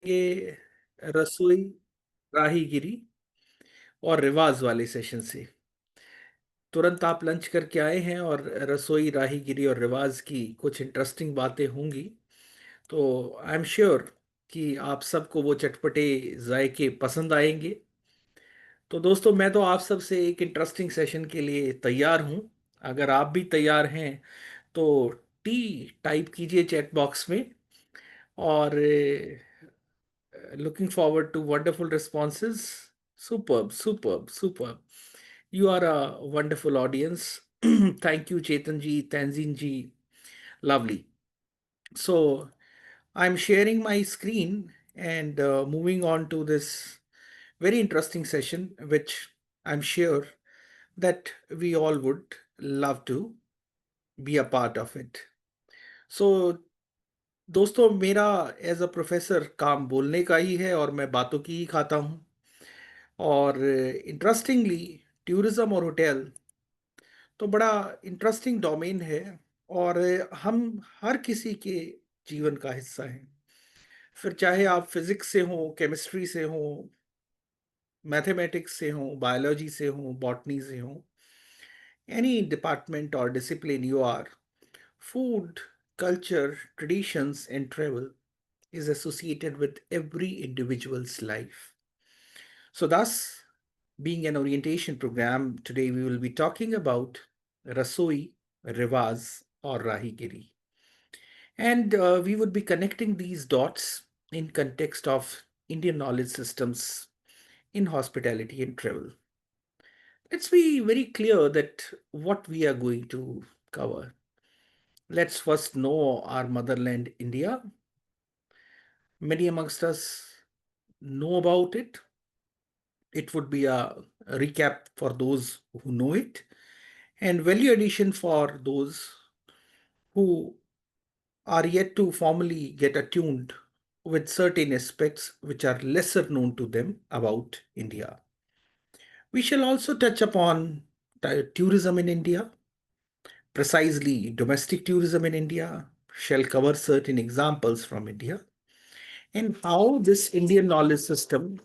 ये रसोई राहीगिरी और रिवाज वाले सेशन से तुरंत आप लंच करके आए हैं और रसोई राहीगिरी और रिवाज की कुछ इंटरेस्टिंग बातें होंगी। तो आई एम श्योर कि आप सबको वो चटपटे जायके पसंद आएंगे। तो दोस्तों, मैं तो आप सब से एक इंटरेस्टिंग सेशन के लिए तैयार हूं। अगर आप भी तैयार हैं तो टी टाइप कीजिए चैट बॉक्स में। और looking forward to wonderful responses. Superb, superb, superb. You are a wonderful audience. Thank you, Chetan ji, Tanzin ji. Lovely. So, I'm sharing my screen and moving on to this very interesting session, which I'm sure that we all would love to be a part of it. So, दोस्तों, मेरा as a professor काम बोलने का ही है और मैं बातों की ही खाता हूँ। और इंटरेस्टिंगली टूरिज्म और होटल तो बड़ा इंटरेस्टिंग डोमेन है। और हम हर किसी के जीवन का हिस्सा हैं। फिर चाहे आप फिजिक्स से हो, केमिस्ट्री से हो, मैथमेटिक्स से हो, बायोलॉजी से हो, बॉटनी से हो, एनी डिपार्टमेंट और discipline you are, food, culture, traditions, and travel is associated with every individual's life. So, thus, being an orientation program, today we will be talking about Rasoi, Riwaz, or Rahigiri. And we would be connecting these dots in context of Indian knowledge systems in hospitality and travel. Let's be very clear that what we are going to cover. Let's first know our motherland, India. Many amongst us know about it. It would be a recap for those who know it, and value addition for those who are yet to formally get attuned with certain aspects which are lesser known to them about India. We shall also touch upon tourism in India, precisely domestic tourism in India, shall cover certain examples from India, and how this Indian knowledge system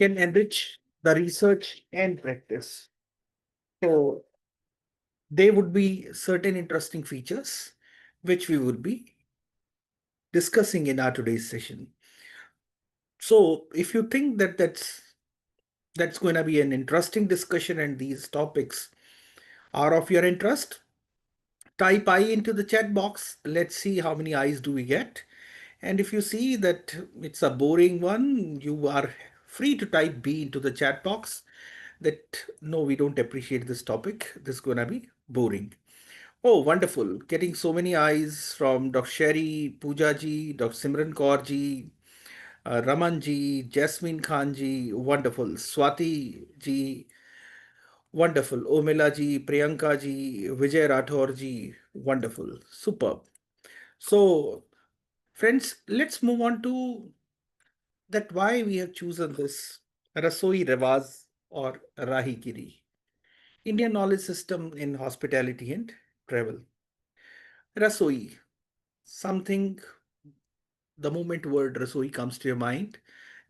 can enrich the research and practice. So, there would be certain interesting features which we would be discussing in our today's session. So, if you think that that's going to be an interesting discussion and these topics are of your interest, type I into the chat box. Let's see how many eyes do we get. And if you see that it's a boring one, you are free to type B into the chat box that no, we don't appreciate this topic. This is going to be boring. Oh, wonderful. Getting so many eyes from Dr. Sherry, Pooja ji, Dr. Simran Kaur ji, Raman ji, Jasmine Khan ji, wonderful. Swati ji, wonderful. Omila ji, Priyanka ji, Vijay Rathore ji, wonderful. Superb. So, friends, let's move on to that why we have chosen this Rasoi Revaz or Rahi Giri, Indian knowledge system in hospitality and travel. Rasoi, something the moment word rasoi comes to your mind,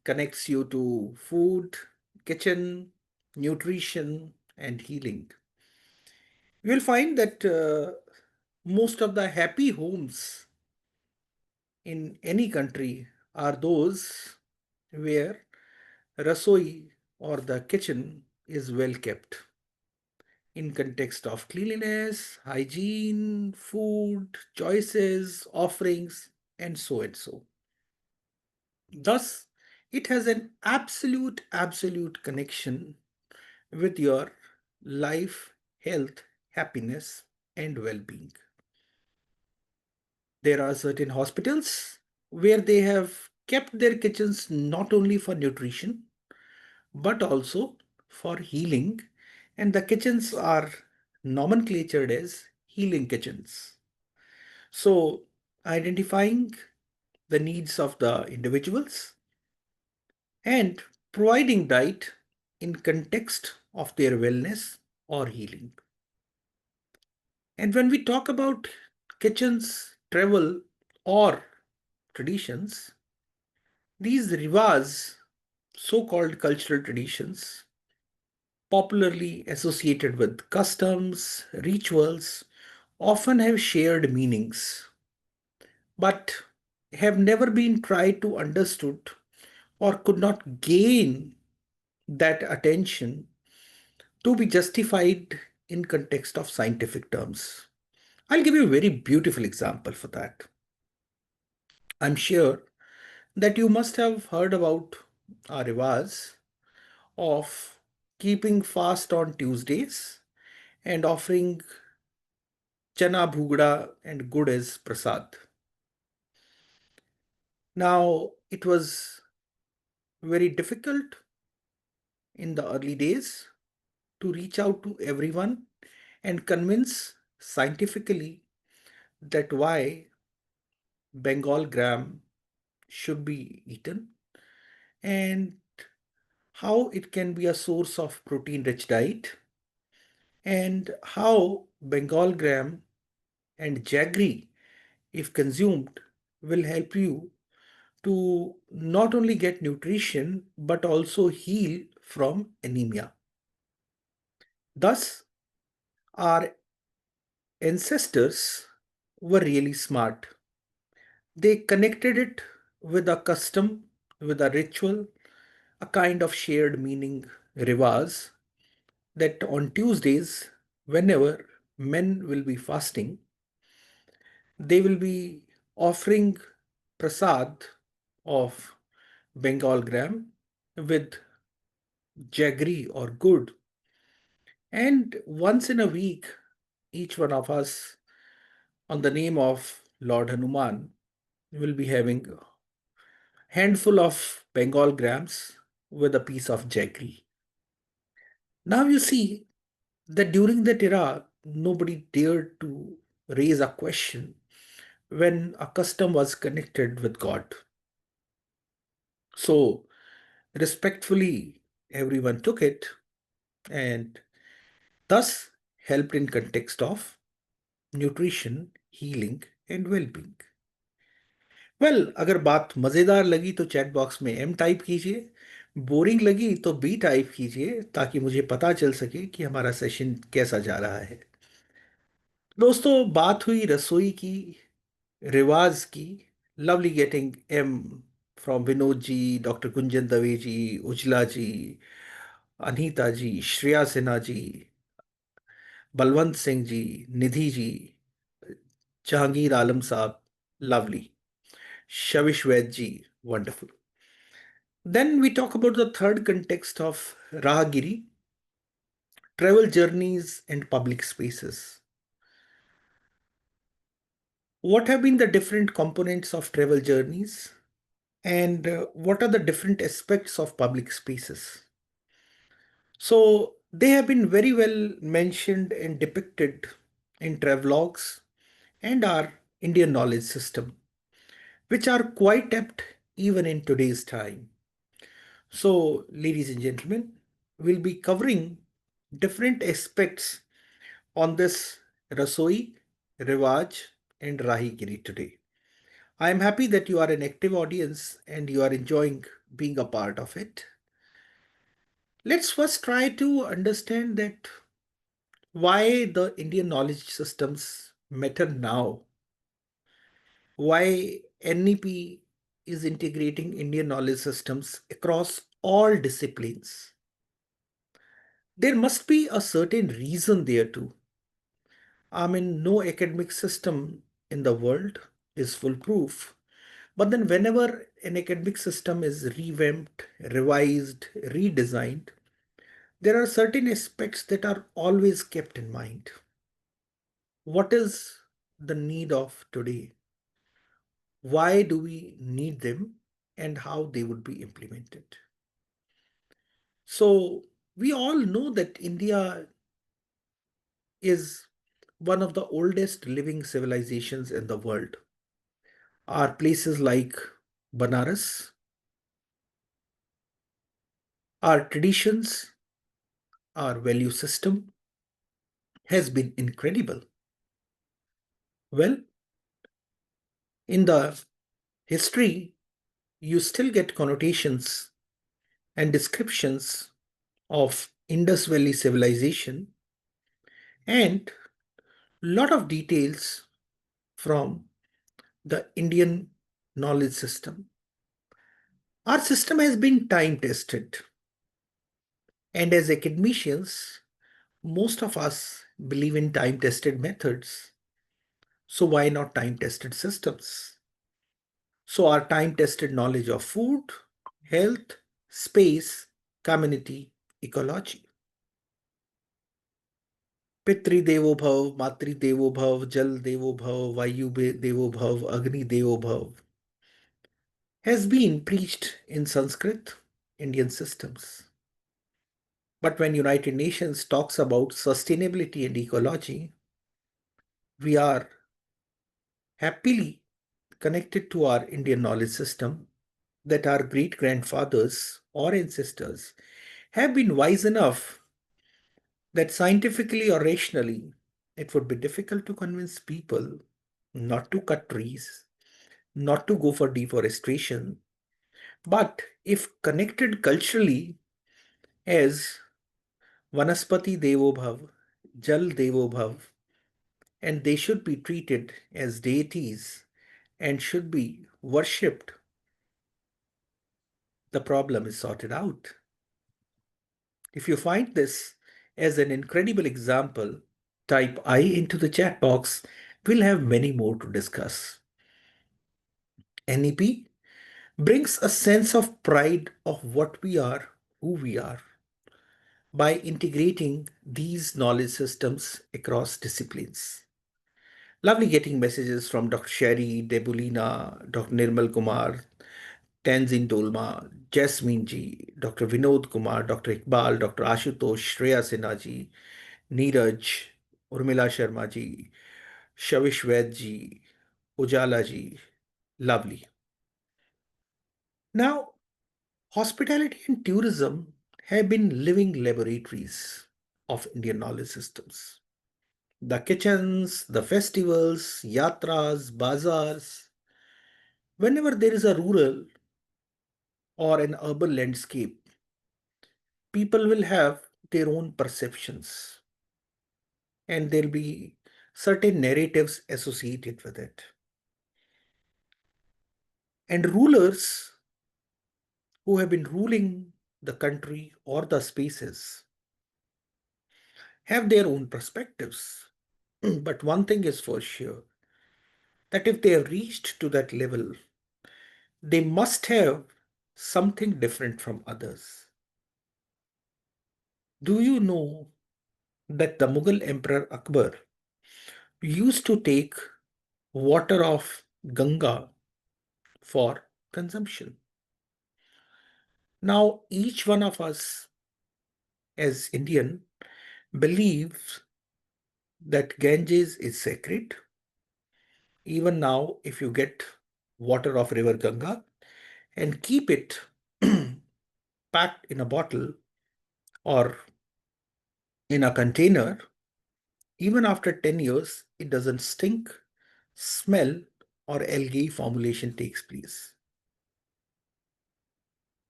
connects you to food, kitchen, nutrition, and healing. You will find that most of the happy homes in any country are those where rasoi or the kitchen is well kept in context of cleanliness, hygiene, food, choices, offerings, and so and so. Thus, it has an absolute connection with your life, health, happiness, and well being. There are certain hospitals where they have kept their kitchens not only for nutrition but also for healing, and the kitchens are nomenclatured as healing kitchens. So, identifying the needs of the individuals and providing diet in context of their wellness or healing. And when we talk about kitchens, travel, or traditions, These riwaz, so-called cultural traditions, popularly associated with customs, rituals, often have shared meanings, but have never been tried to understood or could not gain that attention to be justified in context of scientific terms. I'll give you a very beautiful example for that. I'm sure that you must have heard about our riwaz of keeping fast on Tuesdays and offering chana bhugda and good as prasad. Now, it was very difficult in the early days to reach out to everyone and convince scientifically that why Bengal gram should be eaten and how it can be a source of protein rich diet and how Bengal gram and jaggery, if consumed, will help you to not only get nutrition but also heal from anemia. Thus, our ancestors were really smart. They connected it with a custom, with a ritual, a kind of shared meaning, riwaz, that on Tuesdays, whenever men will be fasting, they will be offering prasad of Bengal gram with jaggery or good. And once in a week, each one of us, on the name of Lord Hanuman, will be having a handful of Bengal grams with a piece of jaggery. Now you see that during that era, nobody dared to raise a question when a custom was connected with God. So, respectfully, everyone took it and thus helped in context of nutrition, healing, and well-being. Well अगर बात मज़ेदार लगी तो chat box में M type कीजिए, boring लगी तो B type कीजिए ताकि मुझे पता चल सके कि हमारा सेशन कैसा जा रहा है। दोस्तों, बात हुई रसोई की, रिवाज की। Lovely getting em from Vinod ji, doctor Kunjan Dave ji, Ujla ji, Anita ji, Shreya Sinha ji, Balwant Singh ji, Nidhi ji, Jahangir Alam Sahab, lovely, Shavish Vaid ji, wonderful. Then we talk about the third context of Rahagiri, travel journeys and public spaces. What have been the different components of travel journeys and what are the different aspects of public spaces? So they have been very well mentioned and depicted in travelogues and our Indian knowledge system, which are quite apt even in today's time. So, ladies and gentlemen, we'll be covering different aspects on this Rasoi, Rivaj, and Rahigiri today. I am happy that you are an active audience and you are enjoying being a part of it. Let's first try to understand that why the Indian knowledge systems matter now, why NEP is integrating Indian knowledge systems across all disciplines. There must be a certain reason there too. I mean, no academic system in the world is foolproof. But then, whenever an academic system is revamped, revised, redesigned, there are certain aspects that are always kept in mind. What is the need of today? Why do we need them? And how they would be implemented? So, we all know that India is one of the oldest living civilizations in the world. Are places like Banaras, our traditions, our value system has been incredible. Well, in the history, you still get connotations and descriptions of Indus Valley civilization and lot of details from the Indian knowledge system. Our system has been time tested, and as academicians, most of us believe in time tested methods. So, why not time tested systems? So, our time tested knowledge of food, health, space, community, ecology. पितृ देवो भव, मातृ देवो भव, जल देवो भव, vayu devo bhav, agni devo bhav has been preached in Sanskrit Indian systems. But when United Nations talks about sustainability and ecology, we are happily connected to our Indian knowledge system that our great grandfathers or ancestors have been wise enough that scientifically or rationally it would be difficult to convince people not to cut trees, not to go for deforestation, but if connected culturally as Vanaspati Devo Bhav, Jal Devo Bhav, and they should be treated as deities and should be worshipped, the problem is sorted out. If you find this as an incredible example, type I into the chat box. We'll have many more to discuss. NEP brings a sense of pride of what we are, who we are, by integrating these knowledge systems across disciplines. Lovely getting messages from Dr. Sherry, Debulina, Dr. Nirmal Kumar, Tenzin Dolma, Jasmine ji, Dr. Vinod Kumar, Dr. Iqbal, Dr. Ashutosh, Shreya Sinha ji, Neeraj, Urmila Sharma ji, Shavish Ved ji, Ujala ji. Lovely. Now, hospitality and tourism have been living laboratories of Indian knowledge systems. The kitchens, the festivals, yatras, bazaars, whenever there is a rural or an urban landscape, people will have their own perceptions and there'll be certain narratives associated with it. And rulers who have been ruling the country or the spaces have their own perspectives. But one thing is for sure that if they have reached to that level, they must have something different from others. Do you know that the Mughal Emperor Akbar used to take water of Ganga for consumption? Now, each one of us as Indian believes that Ganges is sacred. Even now, if you get water of river Ganga and keep it packed in a bottle or in a container, even after 10 years, it doesn't stink, smell, or algae formulation takes place.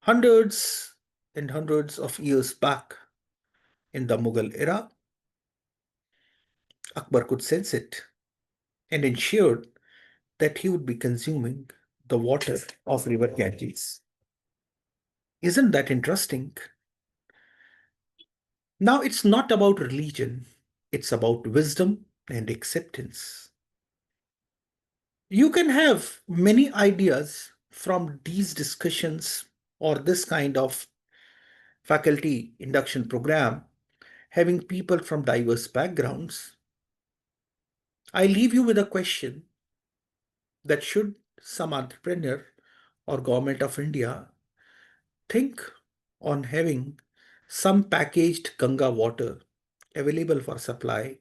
Hundreds and hundreds of years back in the Mughal era, Akbar could sense it and ensured that he would be consuming the water of river Ganges. Isn't that interesting? Now it's not about religion, it's about wisdom and acceptance. You can have many ideas from these discussions or this kind of faculty induction program, having people from diverse backgrounds. I leave you with a question that should some entrepreneur or government of India think on having some packaged Ganga water available for supply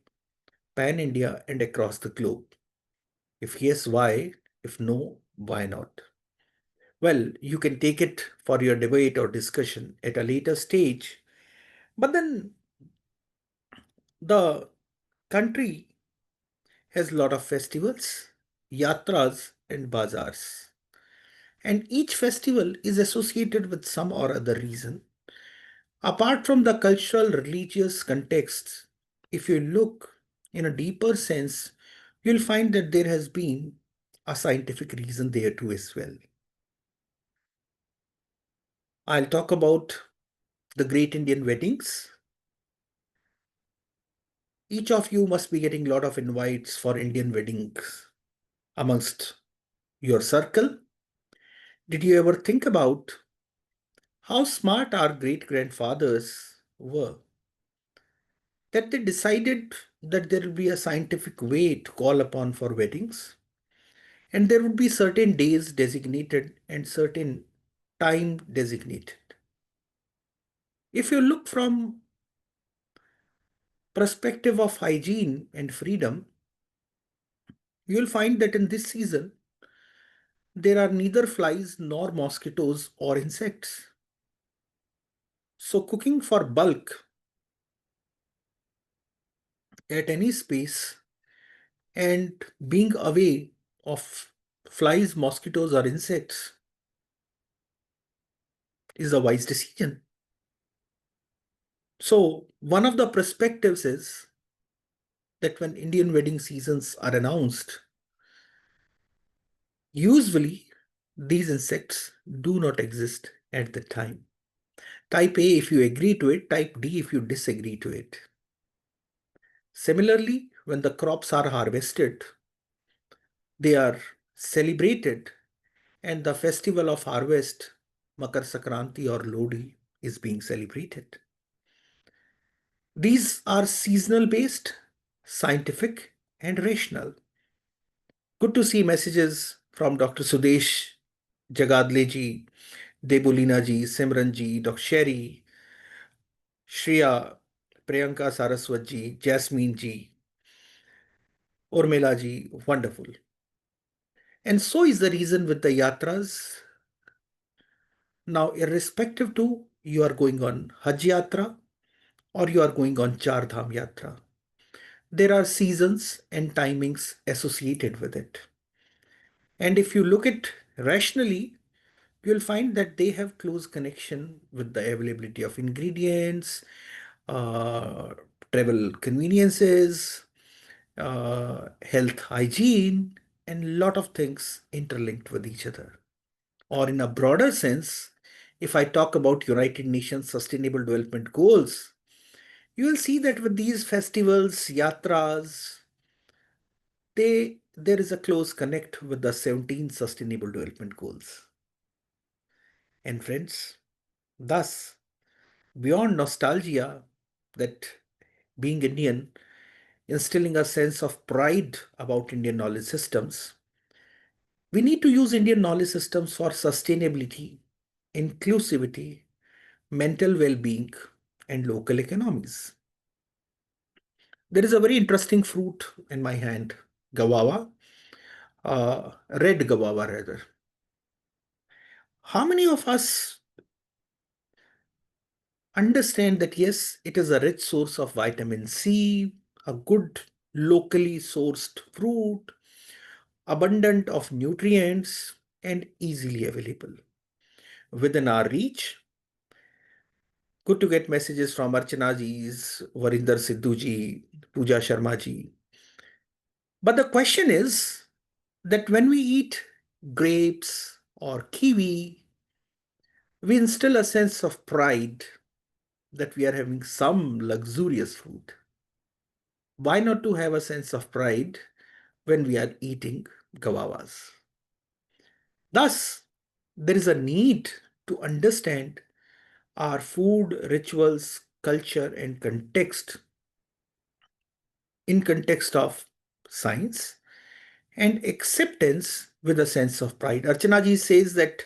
pan India and across the globe? If yes, why? If no, why not? Well, you can take it for your debate or discussion at a later stage. But then the country has a lot of festivals, yatras, and bazaars. And each festival is associated with some or other reason. Apart from the cultural religious context, if you look in a deeper sense, you'll find that there has been a scientific reason there too as well. I'll talk about the Great Indian Weddings. Each of you must be getting a lot of invites for Indian weddings amongst your circle. Did you ever think about how smart our great grandfathers were? That they decided that there will be a scientific way to call upon for weddings, and there would be certain days designated and certain time designated. If you look from perspective of hygiene and freedom, you'll find that in this season there are neither flies nor mosquitoes or insects. So cooking for bulk at any space and being away of flies, mosquitoes, or insects is a wise decision. So, one of the perspectives is that when Indian wedding seasons are announced, usually these insects do not exist at the time. Type A if you agree to it, type D if you disagree to it. Similarly, when the crops are harvested, they are celebrated, and the festival of harvest, Makar Sankranti or Lodi, is being celebrated. These are seasonal based, scientific, and rational. Good to see messages from Dr. Sudesh Jagadle ji, Debolina ji, Simran ji, Dr. Sherry, Shreya, Priyanka Saraswat ji, Jasmine ji, Urmila ji. Wonderful. And so is the reason with the yatras. Now, irrespective to you are going on Hajj Yatra or you are going on Char Dham Yatra, there are seasons and timings associated with it. And if you look at rationally, you'll find that they have close connection with the availability of ingredients, uh, travel conveniences, health hygiene, and a lot of things interlinked with each other. Or in a broader sense, if I talk about United Nations Sustainable Development Goals, you will see that with these festivals, yatras, there is a close connect with the 17 Sustainable Development Goals. And friends, thus, beyond nostalgia, that being Indian, instilling a sense of pride about Indian knowledge systems, we need to use Indian knowledge systems for sustainability, inclusivity, mental well being, and local economies. There is a very interesting fruit in my hand, guava, red guava rather. How many of us understand that yes, it is a rich source of vitamin C, a good locally sourced fruit, abundant of nutrients, and easily available within our reach? Good to get messages from Archana ji's, Varinder Sidhu ji, Pooja Sharma ji. But the question is that when we eat grapes or kiwi, we instill a sense of pride that we are having some luxurious food. Why not to have a sense of pride when we are eating guavas? Thus, there is a need to understand our food, rituals, culture, and context in context of science and acceptance with a sense of pride. Archana ji says that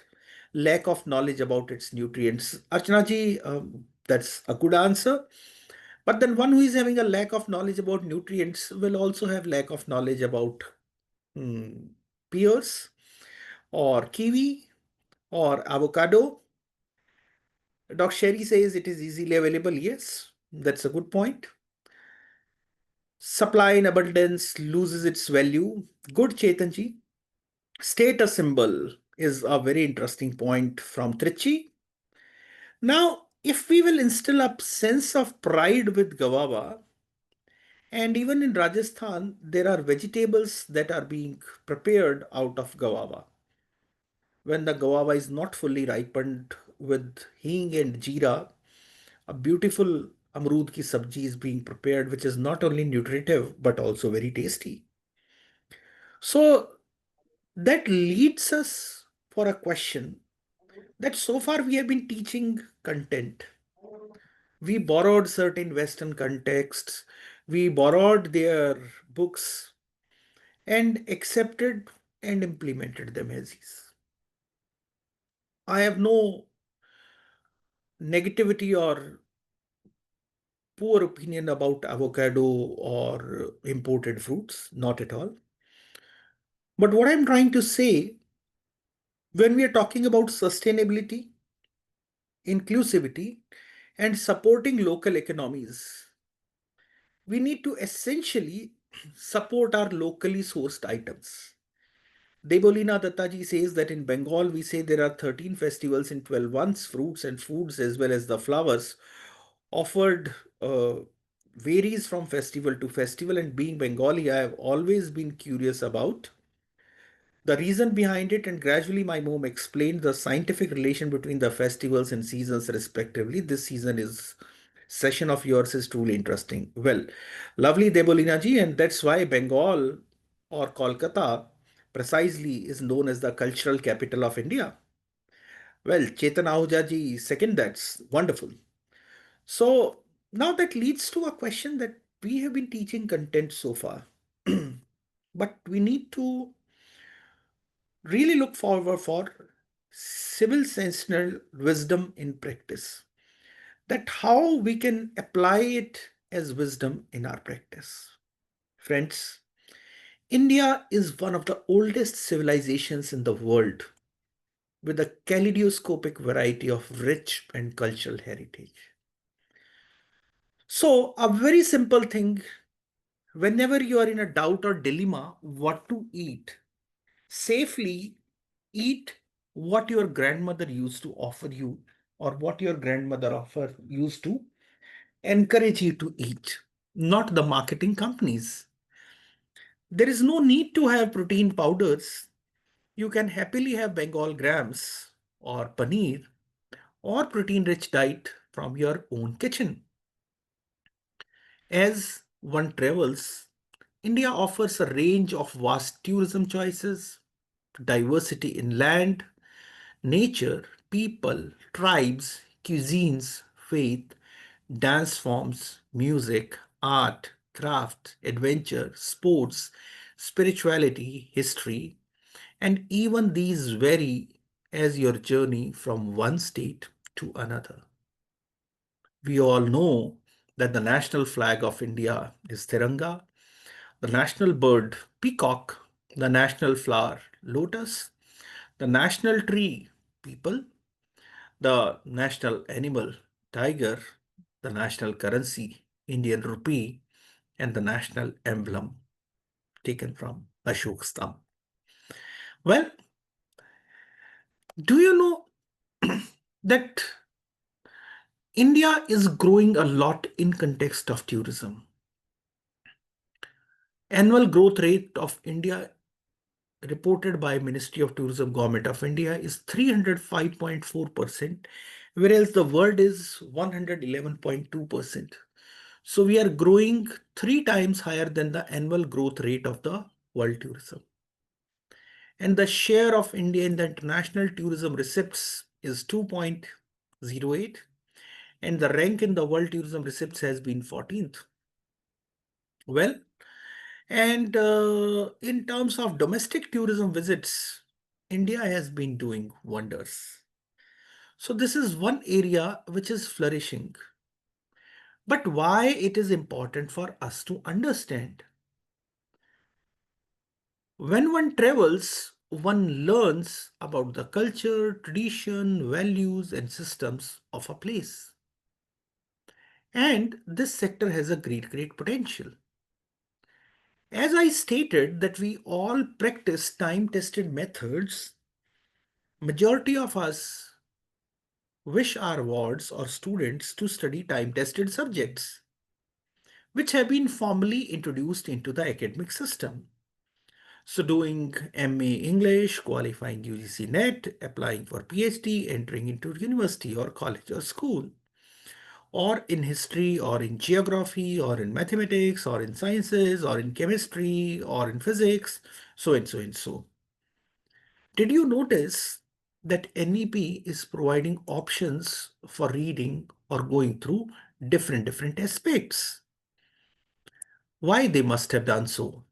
lack of knowledge about its nutrients. Archana ji, that's a good answer. But then one who is having a lack of knowledge about nutrients will also have lack of knowledge about hmm, pears or kiwi or avocado. Doc Sherry says it is easily available. Yes, that's a good point. Supply in abundance loses its value. Good, Chetanji. Status symbol. is a very interesting point from Trichy. Now, if we will instill a sense of pride with guava, and even in Rajasthan, there are vegetables that are being prepared out of guava. When the guava is not fully ripened with hing and jeera, a beautiful amrud ki sabji is being prepared, which is not only nutritive but also very tasty. So that leads us for a question that so far we have been teaching content. We borrowed certain Western contexts, we borrowed their books and accepted and implemented them as is. I have no negativity or poor opinion about avocado or imported fruits, not at all. But what I'm trying to say, when we are talking about sustainability, inclusivity, and supporting local economies, we need to essentially support our locally sourced items. Debolina Dattaji says that in Bengal we say there are 13 festivals in 12 months, fruits and foods as well as the flowers offered varies from festival to festival. And being Bengali, I have always been curious about the reason behind it, and gradually my mom explained the scientific relation between the festivals and seasons respectively. This season is session of yours is truly interesting. Well, lovely Debolina ji, and that's why Bengal or Kolkata precisely is known as the cultural capital of India. Well, Chetan Ahuja ji, second that's wonderful. So now that leads to a question that we have been teaching content so far, but we need to really look forward for civil sensational wisdom in practice. That how we can apply it as wisdom in our practice. Friends, India is one of the oldest civilizations in the world with a kaleidoscopic variety of rich and cultural heritage. So, a very simple thing whenever you are in a doubt or dilemma what to eat, safely eat what your grandmother used to offer you or what your grandmother offer used to encourage you to eat, not the marketing companies. There is no need to have protein powders. You can happily have Bengal grams or paneer or protein rich diet from your own kitchen. As one travels, India offers a range of vast tourism choices, diversity in land, nature, people, tribes, cuisines, faith, dance forms, music, art, craft, adventure, sports, spirituality, history, and even these vary as your journey from one state to another. We all know that the national flag of India is Tiranga, the national bird, peacock, the national flower, lotus, the national tree, people, the national animal, tiger, the national currency, Indian rupee, and the national emblem taken from Ashok's thumb. Well, do you know that India is growing a lot in context of tourism? Annual growth rate of India reported by Ministry of Tourism Government of India is 305.4%, whereas the world is 111.2%. So we are growing three times higher than the annual growth rate of the world tourism. And the share of India in the international tourism receipts is 2.08, and the rank in the world tourism receipts has been 14th. Well, and in terms of domestic tourism visits, India has been doing wonders. So this is one area which is flourishing. But why it is important for us to understand? When one travels, one learns about the culture, tradition, values, and systems of a place. And this sector has a great potential. As I stated that we all practice time-tested methods, Majority of us wish our wards or students to study time-tested subjects, which have been formally introduced into the academic system. So doing MA English, qualifying UGC NET, applying for PhD, entering into university or college or school, or in history or in geography or in mathematics or in sciences or in chemistry or in physics, so and so and so. Did you notice that NEP is providing options for reading or going through different aspects? Why they must have done so?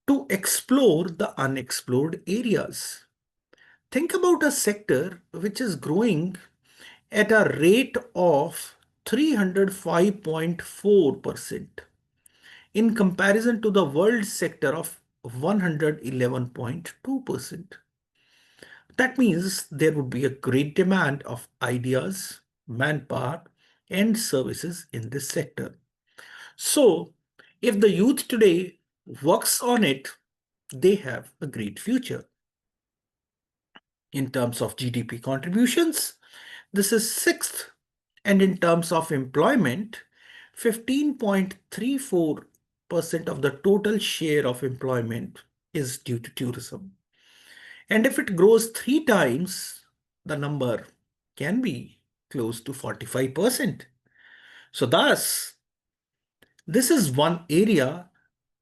To explore the unexplored areas. Think about a sector which is growing at a rate of 305.4% in comparison to the world sector of 111.2%. That means there would be a great demand of ideas, manpower, and services in this sector. So, if the youth today works on it, they have a great future. In terms of GDP contributions, this is sixth, and in terms of employment, 15.34% of the total share of employment is due to tourism. And if it grows three times, the number can be close to 45%. So, thus, this is one area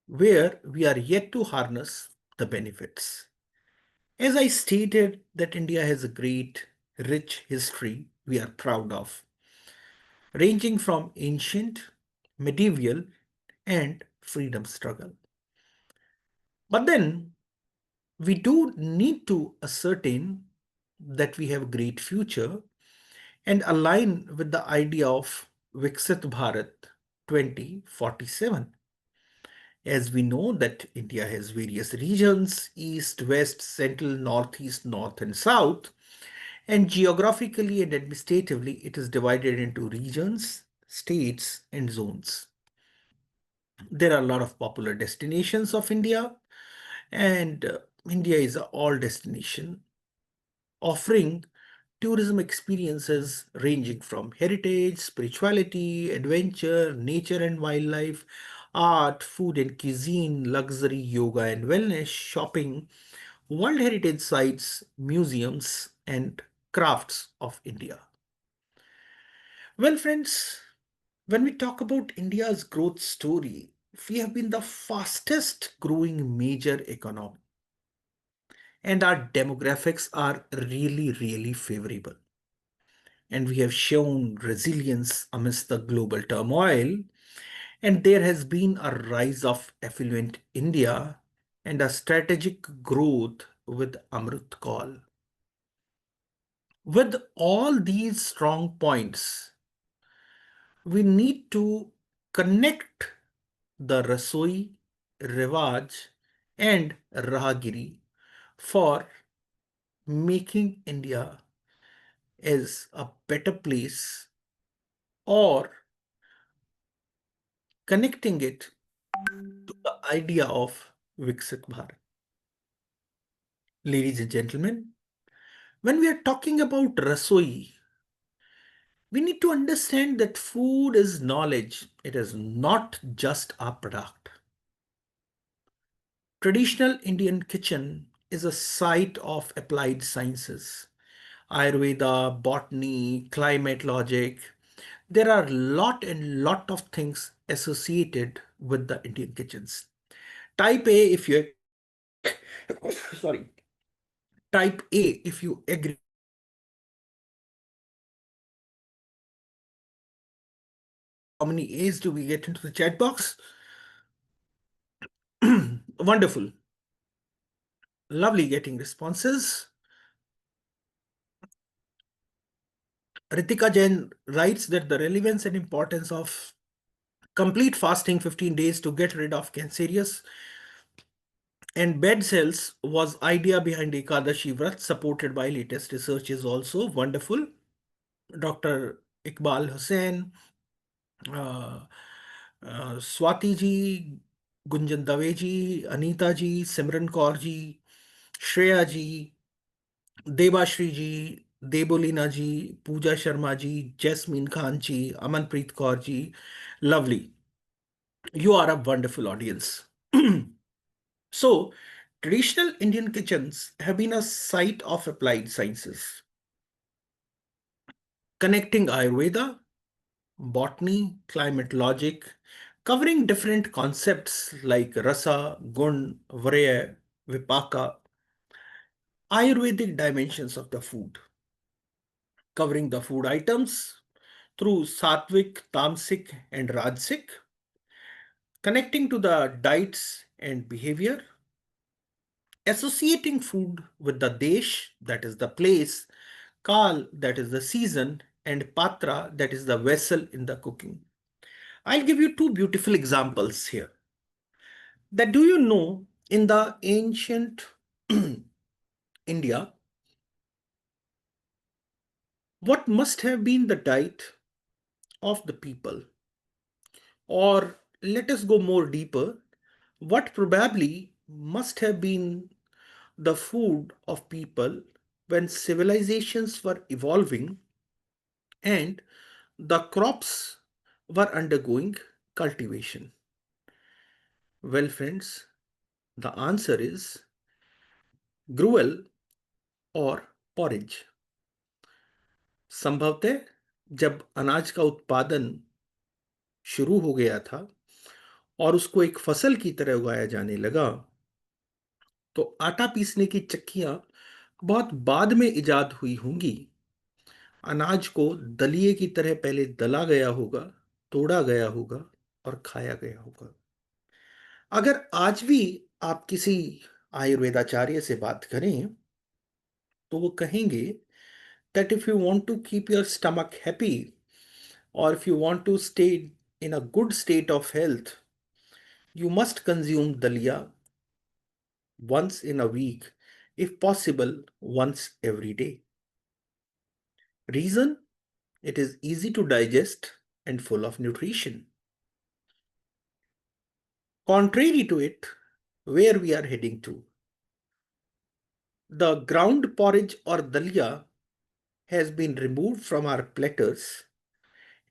where we are yet to harness the benefits. As I stated, that India has a great, rich history we are proud of, ranging from ancient, medieval, and freedom struggle. But then we do need to ascertain that we have a great future and align with the idea of Viksit Bharat 2047. As we know that India has various regions, east, west, central, northeast, north, and south. And geographically and administratively, it is divided into regions, states, and zones. There are a lot of popular destinations of India, and India is an all destination offering tourism experiences ranging from heritage, spirituality, adventure, nature and wildlife, art, food and cuisine, luxury, yoga and wellness, shopping, World Heritage Sites, museums, and crafts of India. Well, friends, when we talk about India's growth story, we have been the fastest growing major economy, and our demographics are really favorable. And we have shown resilience amidst the global turmoil, and there has been a rise of affluent India and a strategic growth with Amrit Kaul. With all these strong points, we need to connect the Rasoi, riwaz, and Rahagiri for making India as a better place or connecting it to the idea of Viksit Bharat. Ladies and gentlemen, when we are talking about Rasoi, we need to understand that food is knowledge. It is not just a product. Traditional Indian kitchen is a site of applied sciences. Ayurveda, botany, climate logic. There are lot of things associated with the Indian kitchens. Type A, if you sorry, type A if you agree. How many A's do we get into the chat box? Wonderful. Lovely getting responses. Ritika Jain writes that the relevance and importance of complete fasting 15 days to get rid of cancerous and bed cells was idea behind Ekadashi Vrat, supported by latest research is also wonderful. Dr. Iqbal Hussain, uh, Swati ji, Gunjan Dave ji, Anita ji, Simran Kaur ji, Shreya ji, Debashri ji, Debolina ji, Pooja Sharma ji, Jasmine Khan ji, Amanpreet Kaur ji. Lovely. You are a wonderful audience. So, traditional Indian kitchens have been a site of applied sciences, connecting Ayurveda, botany, climate logic, covering different concepts like rasa, gun, vraya, vipaka, Ayurvedic dimensions of the food, covering the food items through sattvic, tamasic, and rajasic, connecting to the diets and behavior, associating food with the desh, that is the place, kal, that is the season, and patra, that is the vessel in the cooking. I'll give you two beautiful examples here. That do you know in the ancient India, what must have been the diet of the people? Or let us go more deeper, what probably must have been the food of people when civilizations were evolving and the crops were undergoing cultivation? Well, friends, the answer is gruel और porridge. संभवतः जब अनाज का उत्पादन शुरू हो गया था और उसको एक फसल की तरह उगाया जाने लगा, तो आटा पीसने की चक्कियां बहुत बाद में इजाद हुई होंगी। अनाज को दलिए की तरह पहले दला गया होगा, तोड़ा गया होगा और खाया गया होगा। अगर आज भी आप किसी आयुर्वेदाचार्य से बात करें, तो वो कहेंगे that if you want to keep your stomach happy or if you want to stay in a good state of health, you must consume dalia once in a week, if possible, once every day. Reason? It is easy to digest and full of nutrition. Contrary to it, where we are heading to, the ground porridge or dalia has been removed from our platters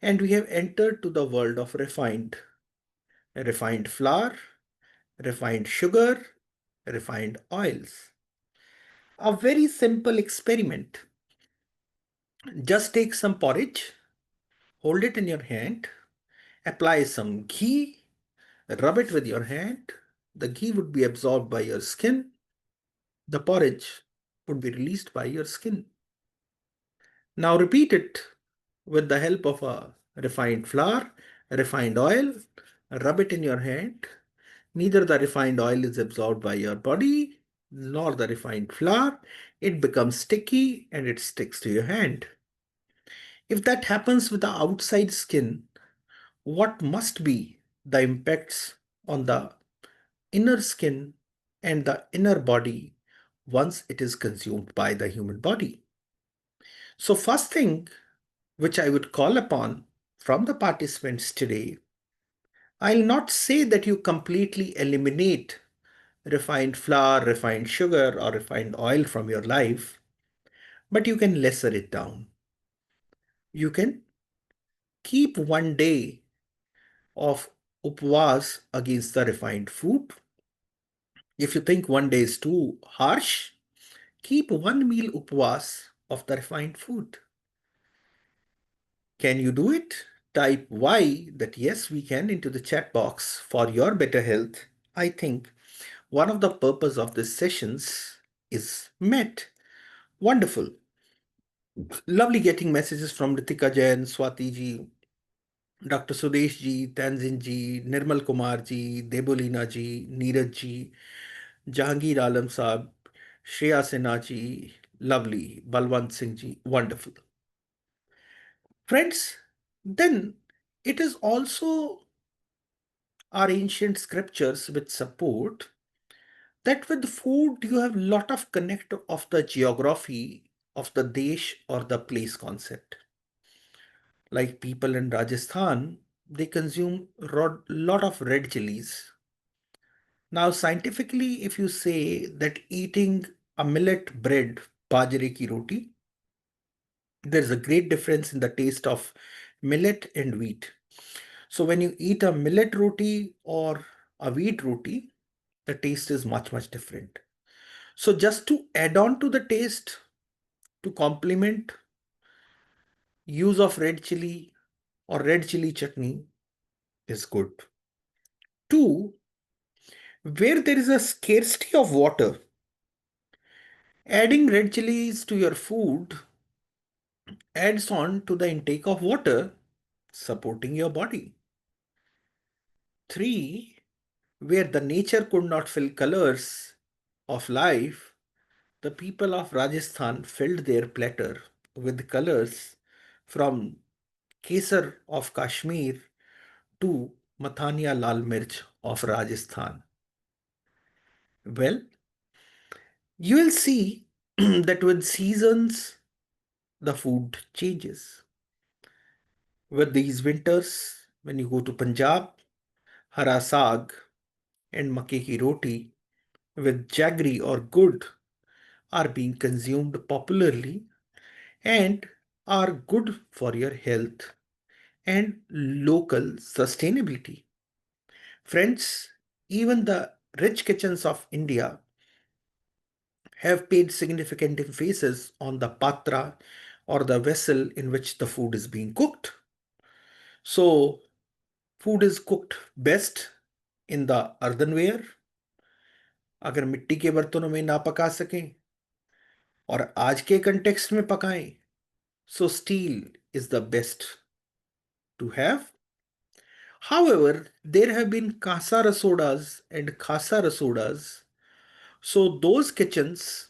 and we have entered to the world of refined flour, refined sugar, refined oils. A very simple experiment. Just take some porridge, hold it in your hand, apply some ghee, rub it with your hand. The ghee would be absorbed by your skin. The porridge would be released by your skin. Now repeat it with the help of a refined flour, refined oil, rub it in your hand. Neither the refined oil is absorbed by your body nor the refined flour. It becomes sticky and it sticks to your hand. If that happens with the outside skin, what must be the impacts on the inner skin and the inner body once it is consumed by the human body? So, first thing which I would call upon from the participants today, I'll not say that you completely eliminate refined flour, refined sugar, or refined oil from your life, but you can lesser it down. You can keep one day of upvas against the refined food. If you think one day is too harsh, keep one meal upvas of the refined food. Can you do it? Type Y that yes, we can into the chat box for your better health. I think one of the purpose of these sessions is met. Wonderful. Lovely getting messages from Ritika Jain, Swati ji, Dr. Sudesh ji, Tanzin ji, Nirmal Kumar ji, Debolina ji, Neeraj ji, Jahangir Alam Saab, Shreya Sinha ji, lovely, Balwant Singh ji, wonderful. Friends, then it is also our ancient scriptures which support that with food you have lot of connect of the geography of the desh or the place concept. Like people in Rajasthan, they consume lot of red chilies. Now, scientifically, if you say that eating a millet bread bajre ki roti. There's a great difference in the taste of millet and wheat. So when you eat a millet roti or a wheat roti, the taste is much, much different. So just to add on to the taste, to complement, use of red chili or red chili chutney is good. Two, where there is a scarcity of water, adding red chilies to your food adds on to the intake of water, supporting your body. Three, where the nature could not fill colors of life, the people of Rajasthan filled their platter with colors from Kesar of Kashmir to Mathania Lal Mirch of Rajasthan. Well, you will see that with seasons, the food changes. With these winters, when you go to Punjab, hara saag and makke ki roti with jaggery or good are being consumed popularly and are good for your health and local sustainability. Friends, even the rich kitchens of India have paid significant emphasis on the patra or the vessel in which the food is being cooked. So, food is cooked best in the earthenware. अगर मिट्टी के बर्तनों में ना पका सकें और आज के कंटेक्स्ट में पकाएं, so steel is the best to have. However, there have been casa rasodas and khasa rasodas. So those kitchens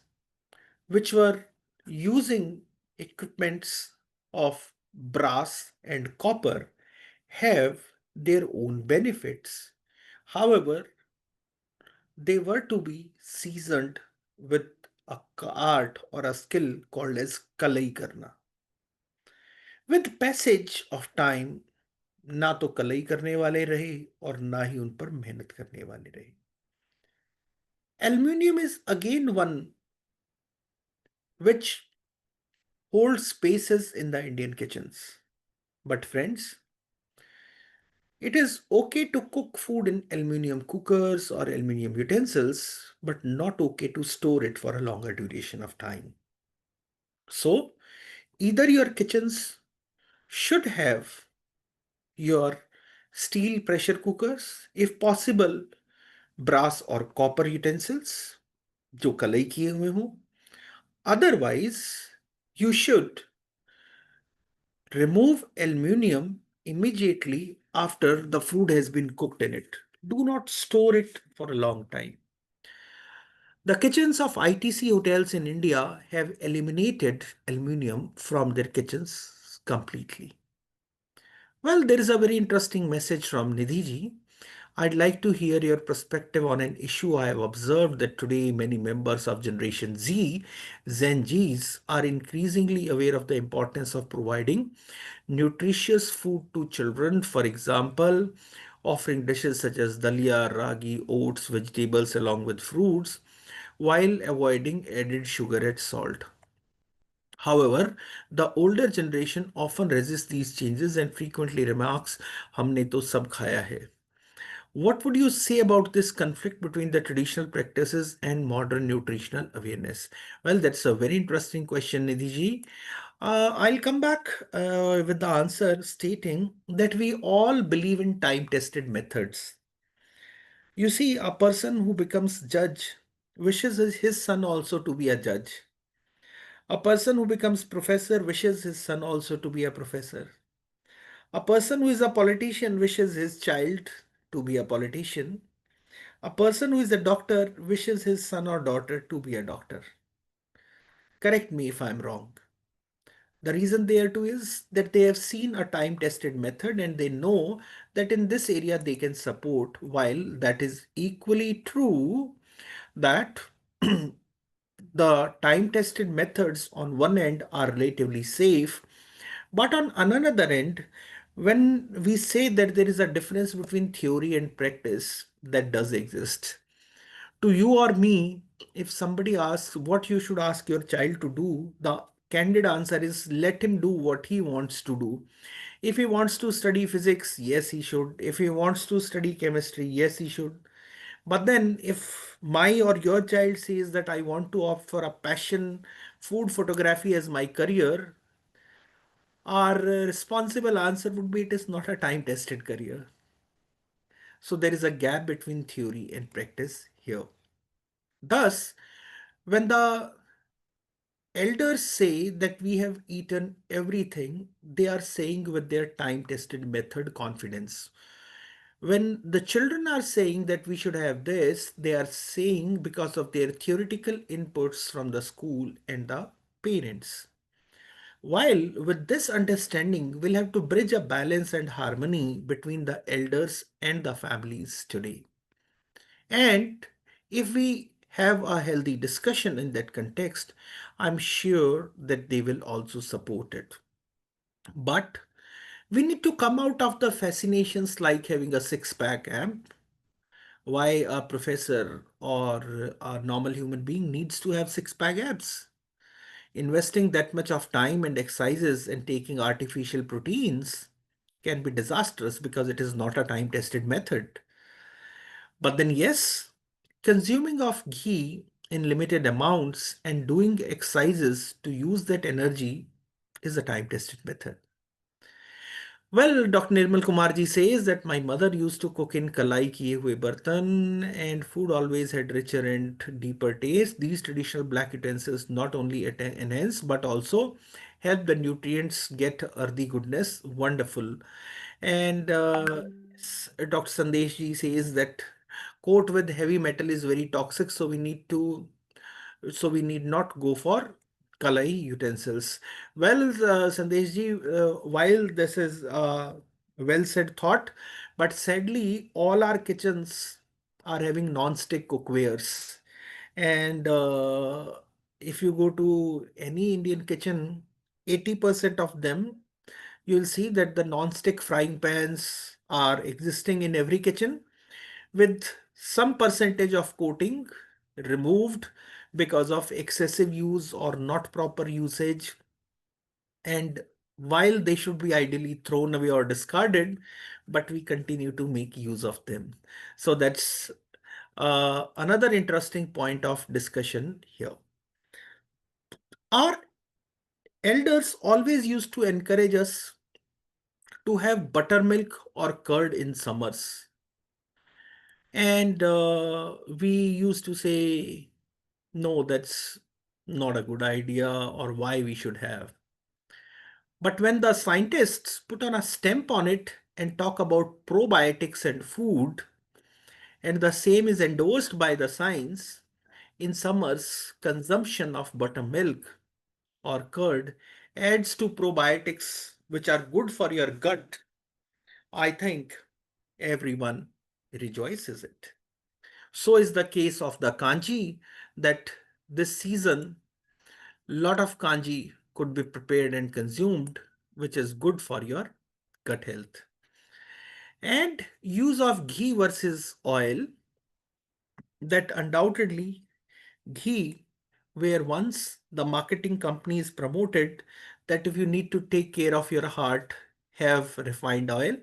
which were using equipments of brass and copper have their own benefits. However, they were to be seasoned with a art or a skill called as kalai karna. With passage of time, ना तो कलई करने वाले रहे और ना ही उन पर मेहनत करने वाले रहे. Aluminium is again one which holds spaces in the Indian kitchens. But friends, it is okay to cook food in aluminium cookers or aluminium utensils, but not okay to store it for a longer duration of time. So, either your kitchens should have your steel pressure cookers, if possible, brass or copper utensils जो कलई किए हुए हों. Otherwise, you should remove aluminium immediately after the food has been cooked in it. Do not store it for a long time. The kitchens of ITC hotels in India have eliminated aluminium from their kitchens completely. Well, there is a very interesting message from Nidhi ji. I'd like to hear your perspective on an issue I have observed that today many members of Generation Z, Gen Zs, are increasingly aware of the importance of providing nutritious food to children. For example, offering dishes such as dalia, ragi, oats, vegetables along with fruits, while avoiding added sugar and salt. However, the older generation often resists these changes and frequently remarks, हमने तो सब खाया है. What would you say about this conflict between the traditional practices and modern nutritional awareness? Well, that's a very interesting question, Nidhi ji. I'll come back with the answer stating that we all believe in time-tested methods. You see, a person who becomes judge wishes his son also to be a judge. A person who becomes professor wishes his son also to be a professor. A person who is a politician wishes his child to be a politician. A person who is a doctor wishes his son or daughter to be a doctor. Correct me if I'm wrong. The reason there too is that they have seen a time tested method and they know that in this area they can support, while that is equally true that the time tested methods on one end are relatively safe, but on another end, when we say that there is a difference between theory and practice, that does exist. To you or me, if somebody asks what you should ask your child to do, the candid answer is let him do what he wants to do. If he wants to study physics, yes, he should. If he wants to study chemistry, yes, he should. But then, if my or your child says that I want to opt for a passion, food photography as my career, our responsible answer would be it is not a time tested career. So, there is a gap between theory and practice here. Thus, when the elders say that we have eaten everything, they are saying with their time tested method confidence. When the children are saying that we should have this, they are saying because of their theoretical inputs from the school and the parents. While with this understanding, we'll have to bridge a balance and harmony between the elders and the families today. And if we have a healthy discussion in that context, I'm sure that they will also support it. But we need to come out of the fascinations like having a six pack amp. Why a professor or a normal human being needs to have six pack abs? Investing that much of time and exercises and taking artificial proteins can be disastrous because it is not a time tested method. But then, yes, consuming of ghee in limited amounts and doing exercises to use that energy is a time tested method. Well, Dr. Nirmal Kumarji says that my mother used to cook in kalai kiye hue bartan and food always had richer and deeper taste. These traditional black utensils not only enhance but also help the nutrients get earthy goodness. Wonderful. And Dr. Sandesh ji says that coat with heavy metal is very toxic, so we need not go for kalai utensils. Well, Sandesh ji, while this is well said thought, but sadly, all our kitchens are having non-stick cookwares. And if you go to any Indian kitchen, 80% of them, you'll see that the non-stick frying pans are existing in every kitchen with some percentage of coating removed because of excessive use or not proper usage. And while they should be ideally thrown away or discarded, but we continue to make use of them. So that's another interesting point of discussion here. Our elders always used to encourage us to have buttermilk or curd in summers. And we used to say, no, that's not a good idea, or why we should have. But when the scientists put on a stamp on it and talk about probiotics and food, and the same is endorsed by the science, in summers, consumption of buttermilk or curd adds to probiotics which are good for your gut. I think everyone rejoices it. So is the case of the kanji that this season lot of kanji could be prepared and consumed, which is good for your gut health. And use of ghee versus oil, that undoubtedly ghee, where once the marketing companies promoted that if you need to take care of your heart, have refined oil,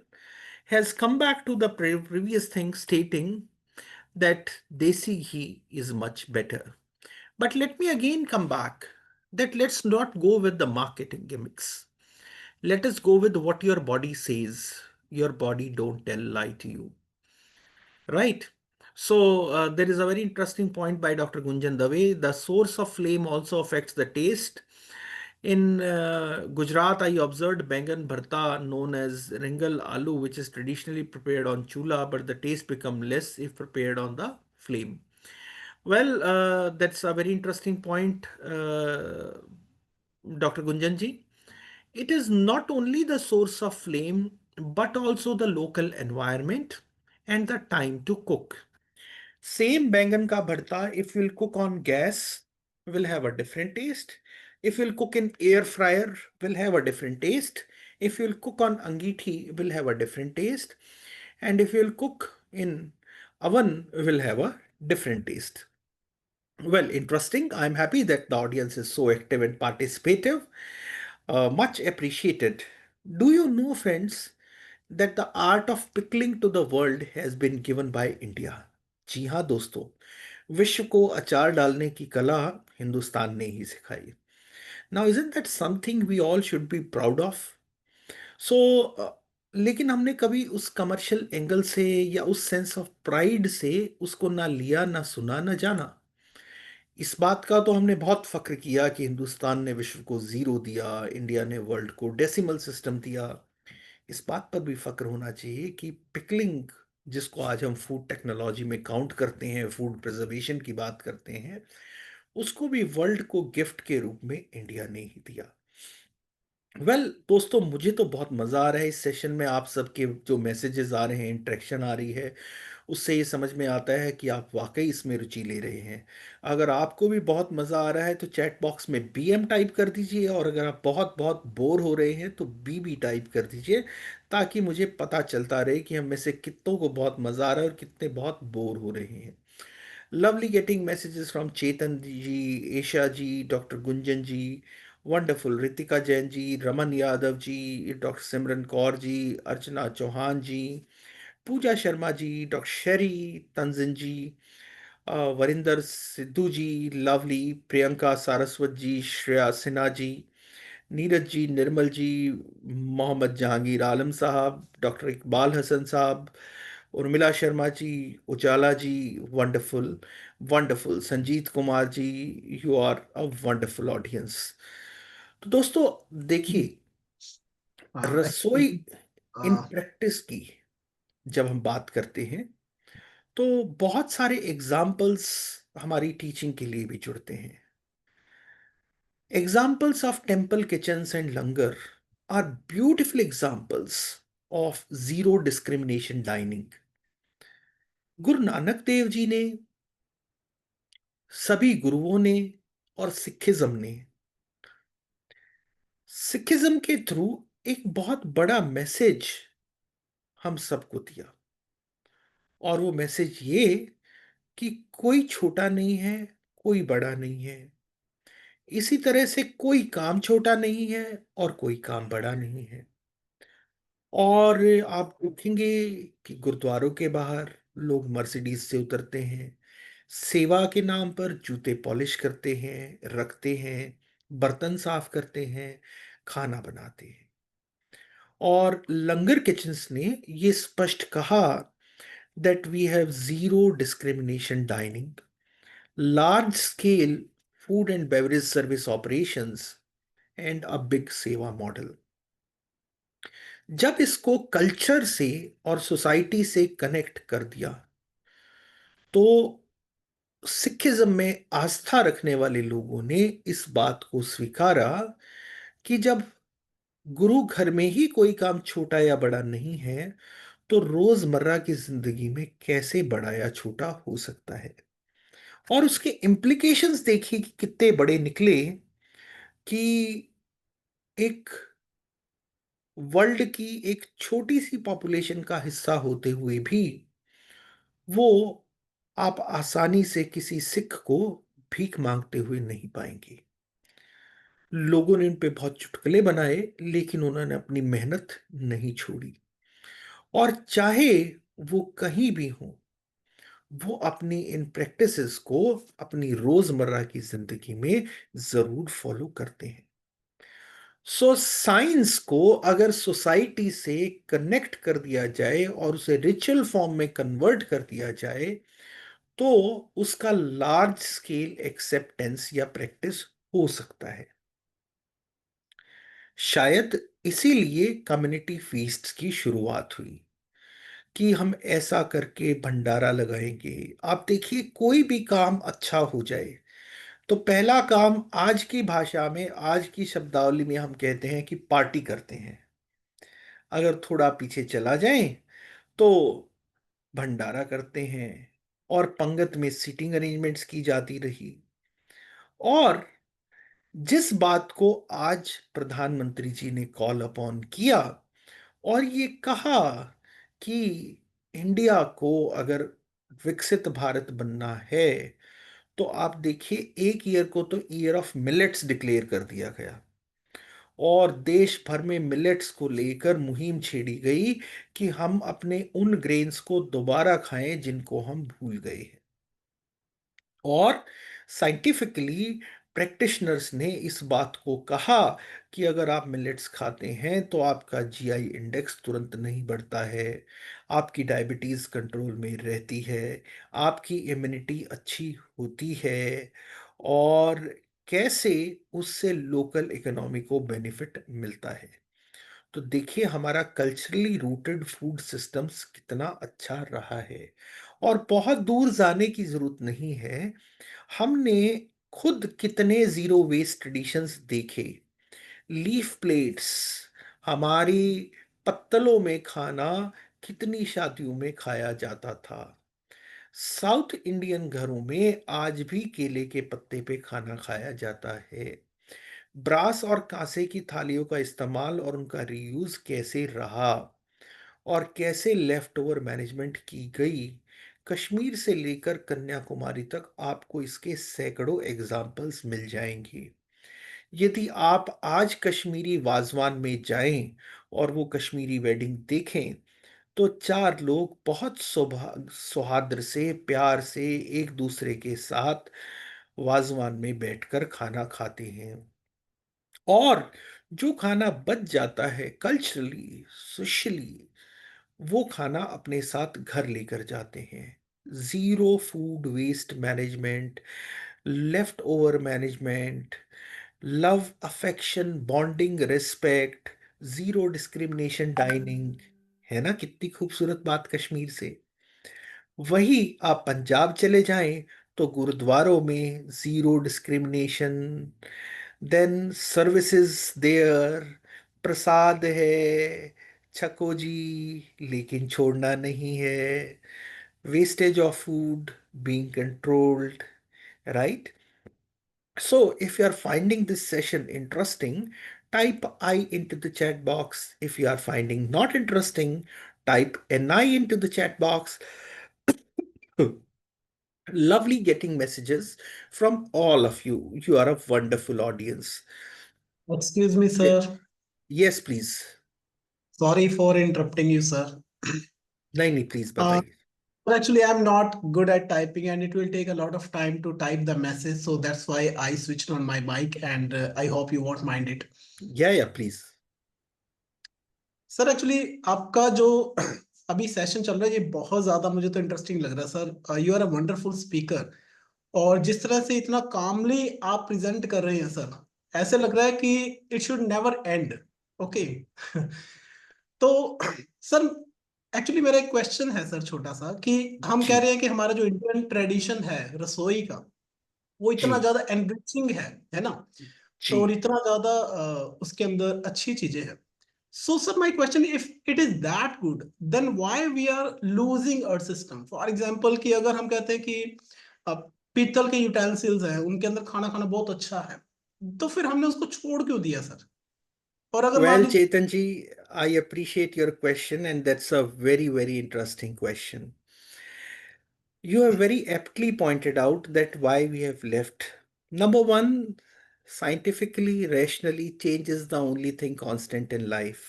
has come back to the previous thing stating that desi ghee is much better. But let me again come back that let's not go with the marketing gimmicks. Let us go with what your body says. Your body don't tell lie to you, right? So there is a very interesting point by Dr. Gunjan Dave. The source of flame also affects the taste. In Gujarat, I observed bangan bharta known as ringal aloo, which is traditionally prepared on chula, but the taste become less if prepared on the flame. Well, that's a very interesting point, Dr. Gunjanji. It is not only the source of flame, but also the local environment and the time to cook. Same bangan ka bharta, if you'll cook on gas, will have a different taste. If you'll cook in air fryer, will have a different taste. If you'll cook on angithi, will have a different taste. And if you'll cook in oven, will have a different taste. Well, interesting. I'm happy that the audience is so active and participative. Much appreciated. Do you know, friends, that the art of pickling to the world has been given by India? जी हाँ दोस्तों, विश्व को अचार डालने की कला हिंदुस्तान ने ही सिखाई. Now, isn't that something we all should be proud of? सो लेकिन हमने कभी उस कमर्शियल एंगल से या उस सेंस ऑफ प्राइड से उसको ना लिया, ना सुना, ना जाना. इस बात का तो हमने बहुत फक्र किया कि हिंदुस्तान ने विश्व को जीरो दिया, इंडिया ने वर्ल्ड को डेसिमल सिस्टम दिया. इस बात पर भी फक्र होना चाहिए कि पिकलिंग, जिसको आज हम फूड टेक्नोलॉजी में काउंट करते हैं, फूड प्रिजर्वेशन की बात करते हैं, उसको भी वर्ल्ड को गिफ्ट के रूप में इंडिया ने ही दिया. दोस्तों, मुझे तो बहुत मज़ा आ रहा है इस सेशन में. आप सबके जो मैसेजेस आ रहे हैं, इंटरेक्शन आ रही है, उससे ये समझ में आता है कि आप वाकई इसमें रुचि ले रहे हैं. अगर आपको भी बहुत मज़ा आ रहा है तो चैट बॉक्स में BM टाइप कर दीजिए, और अगर आप बहुत बहुत बोर हो रहे हैं तो BB टाइप कर दीजिए, ताकि मुझे पता चलता रहे कि हम में से कितनों को बहुत मज़ा आ रहा है और कितने बहुत बोर हो रहे हैं. Lovely getting messages from Chetan ji, Esha ji, Dr. Gunjan ji. Wonderful. Ritika Jain ji, Raman Yadav ji, Dr. Simran Kaur ji, Archana Chauhan ji, Pooja Sharma ji, Dr. Sherry Tanzin ji, Varinder Sidhu ji, lovely. Priyanka Saraswat ji, Shreya Sinha ji, Neeraj ji, निर्मल जी, मोहम्मद जहांगीर आलम साहब, doctor Iqbal Hasan Sahab, Urmila Sharma ji, Ujala ji, wonderful, wonderful, Sanjeet Kumar ji, you are a wonderful audience. तो दोस्तों, देखिए, रसोई Actually, इन uh, practice की जब हम बात करते हैं, तो बहुत सारे एग्जाम्पल्स हमारी टीचिंग के लिए भी जुड़ते हैं. Examples of temple kitchens and langar are beautiful examples of zero discrimination dining. Guru Nanak Dev ji ने, सभी गुरुओं ने, और सिखिज्म के थ्रू एक बहुत बड़ा मैसेज हम सबको दिया. और वो मैसेज ये कि कोई छोटा नहीं है, कोई बड़ा नहीं है. इसी तरह से कोई काम छोटा नहीं है और कोई काम बड़ा नहीं है. और आप देखेंगे कि गुरुद्वारों के बाहर लोग मर्सिडीज से उतरते हैं, सेवा के नाम पर जूते पॉलिश करते हैं, रखते हैं, बर्तन साफ करते हैं, खाना बनाते हैं. और लंगर किचन्स ने ये स्पष्ट कहा that we have zero discrimination dining, large scale food and beverage service operations, and a big seva model. जब इसको कल्चर से और सोसाइटी से कनेक्ट कर दिया, तो सिखिज्म में आस्था रखने वाले लोगों ने इस बात को स्वीकारा कि जब गुरु घर में ही कोई काम छोटा या बड़ा नहीं है, तो रोजमर्रा की जिंदगी में कैसे बड़ा या छोटा हो सकता है. और उसके इम्प्लीकेशंस देखिए कि कितने बड़े निकले. कि एक वर्ल्ड की एक छोटी सी पॉपुलेशन का हिस्सा होते हुए भी वो आप आसानी से किसी सिख को भीख मांगते हुए नहीं पाएंगे. लोगों ने उन पे बहुत चुटकुले बनाए, लेकिन उन्होंने अपनी मेहनत नहीं छोड़ी. और चाहे वो कहीं भी हो, वो अपनी इन प्रैक्टिसेस को अपनी रोजमर्रा की जिंदगी में जरूर फॉलो करते हैं. साइंस को अगर सोसाइटी से कनेक्ट कर दिया जाए और उसे रिचुअल फॉर्म में कन्वर्ट कर दिया जाए, तो उसका लार्ज स्केल एक्सेप्टेंस या प्रैक्टिस हो सकता है. शायद इसीलिए कम्युनिटी फीस्ट्स की शुरुआत हुई कि हम ऐसा करके भंडारा लगाएंगे. आप देखिए, कोई भी काम अच्छा हो जाए तो पहला काम, आज की भाषा में, आज की शब्दावली में हम कहते हैं कि पार्टी करते हैं. अगर थोड़ा पीछे चला जाए तो भंडारा करते हैं, और पंगत में सीटिंग अरेंजमेंट्स की जाती रही. और जिस बात को आज प्रधानमंत्री जी ने कॉल अपॉन किया और ये कहा कि इंडिया को अगर विकसित भारत बनना है, तो आप देखिए एक ईयर को तो ईयर ऑफ मिलेट्स डिक्लेयर कर दिया गया, और देश भर में मिलेट्स को लेकर मुहिम छेड़ी गई कि हम अपने उन ग्रेन्स को दोबारा खाएं जिनको हम भूल गए हैं। और साइंटिफिकली प्रैक्टिशनर्स ने इस बात को कहा कि अगर आप मिलेट्स खाते हैं तो आपका जीआई इंडेक्स तुरंत नहीं बढ़ता है, आपकी डायबिटीज कंट्रोल में रहती है, आपकी इम्यूनिटी अच्छी होती है, और कैसे उससे लोकल इकोनॉमी को बेनिफिट मिलता है। तो देखिए हमारा कल्चरली रूटेड फूड सिस्टम्स कितना अच्छा रहा है, और बहुत दूर जाने की जरूरत नहीं है। हमने खुद कितने जीरो वेस्ट ट्रेडिशंस देखे। लीफ प्लेट्स, हमारी पत्तलों में खाना कितनी शादियों में खाया जाता था। साउथ इंडियन घरों में आज भी केले के पत्ते पे खाना खाया जाता है। ब्रास और कांसे की थालियों का इस्तेमाल और उनका रीयूज कैसे रहा, और कैसे लेफ्ट ओवर मैनेजमेंट की गई। कश्मीर से लेकर कन्याकुमारी तक आपको इसके सैकड़ों एग्जाम्पल्स मिल जाएंगी। यदि आप आज कश्मीरी वाजवान में जाएं और वो कश्मीरी वेडिंग देखें, तो चार लोग बहुत सौहार्द से, प्यार से एक दूसरे के साथ वाजवान में बैठकर खाना खाते हैं। और जो खाना बच जाता है कल्चरली, सोशली, वो खाना अपने साथ घर लेकर जाते हैं। Zero food waste management, leftover management, love affection bonding respect, zero discrimination dining, है ना कितनी खूबसूरत बात कश्मीर से। वही आप पंजाब चले जाएं तो गुरुद्वारों में zero discrimination, then services there, prasad है, छको जी, लेकिन छोड़ना नहीं है, wastage of food being controlled, right? So, if you are finding this session interesting, type I into the chat box. If you are finding not interesting, type NI into the chat box. Lovely getting messages from all of you. You are a wonderful audience. Excuse me, Ye- sir. Yes, please. Sorry for interrupting you, sir. नहीं नहीं, please Uh, बताइए। but actually, I'm not good at typing, and it will take a lot of time to type the message. So that's why I switched on my mic, and I hope you won't mind it. या please. Sir actually आपका जो अभी session चल रहा है ये बहुत ज्यादा मुझे तो इंटरेस्टिंग लग रहा है sir. You are a wonderful speaker. और जिस तरह से इतना कामली आप प्रेजेंट कर रहे हैं सर, ऐसे लग रहा है कि it should never and. Okay. तो सर एक्चुअली मेरा एक क्वेश्चन है सर छोटा सा कि हम जी कह रहे हैं कि हमारा जो इंडियन ट्रेडिशन है रसोई का वो जी इतना ज्यादा एनरिचिंग है ना। जी। तो और इतना ज्यादा उसके अंदर अच्छी चीजें हैं। So sir my question, if it is that good then why we are losing earth system. For example कि अगर हम कहते हैं कि अ, पीतल के यूटेंसिल्स हैं उनके अंदर खाना खाना बहुत अच्छा है, तो फिर हमने उसको छोड़ क्यों दिया सर? और अगर मान Well, लीजिए Chetan ji, I appreciate your question, and that's a very, very interesting question. You have very aptly pointed out that why we have left. Number one, scientifically, rationally, change is the only thing constant in life.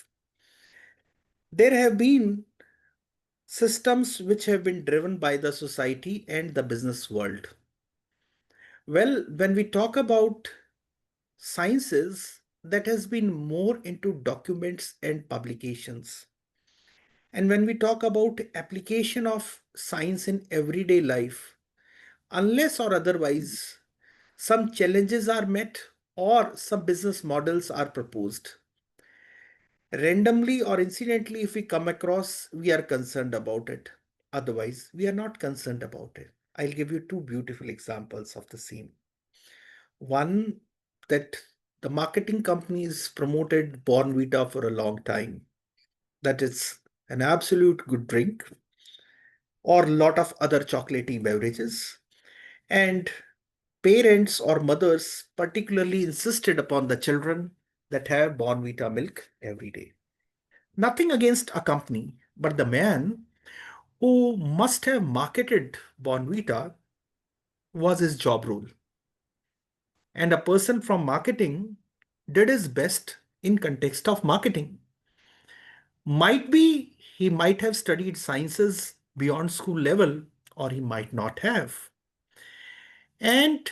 There have been systems which have been driven by the society and the business world. Well, when we talk about sciences, that has been more into documents and publications. And when we talk about application of science in everyday life, unless or otherwise some challenges are met or some business models are proposed. Randomly or incidentally, if we come across, we are concerned about it. Otherwise, we are not concerned about it. I'll give you two beautiful examples of the same. One, that the marketing companies promoted Bornvita for a long time. That is an absolute good drink, or a lot of other chocolatey beverages. And parents or mothers particularly insisted upon the children that have Bonvita milk every day. Nothing against a company, but the man who must have marketed Bonvita, was his job role. And a person from marketing did his best in context of marketing. Might be he might have studied sciences beyond school level, or he might not have. And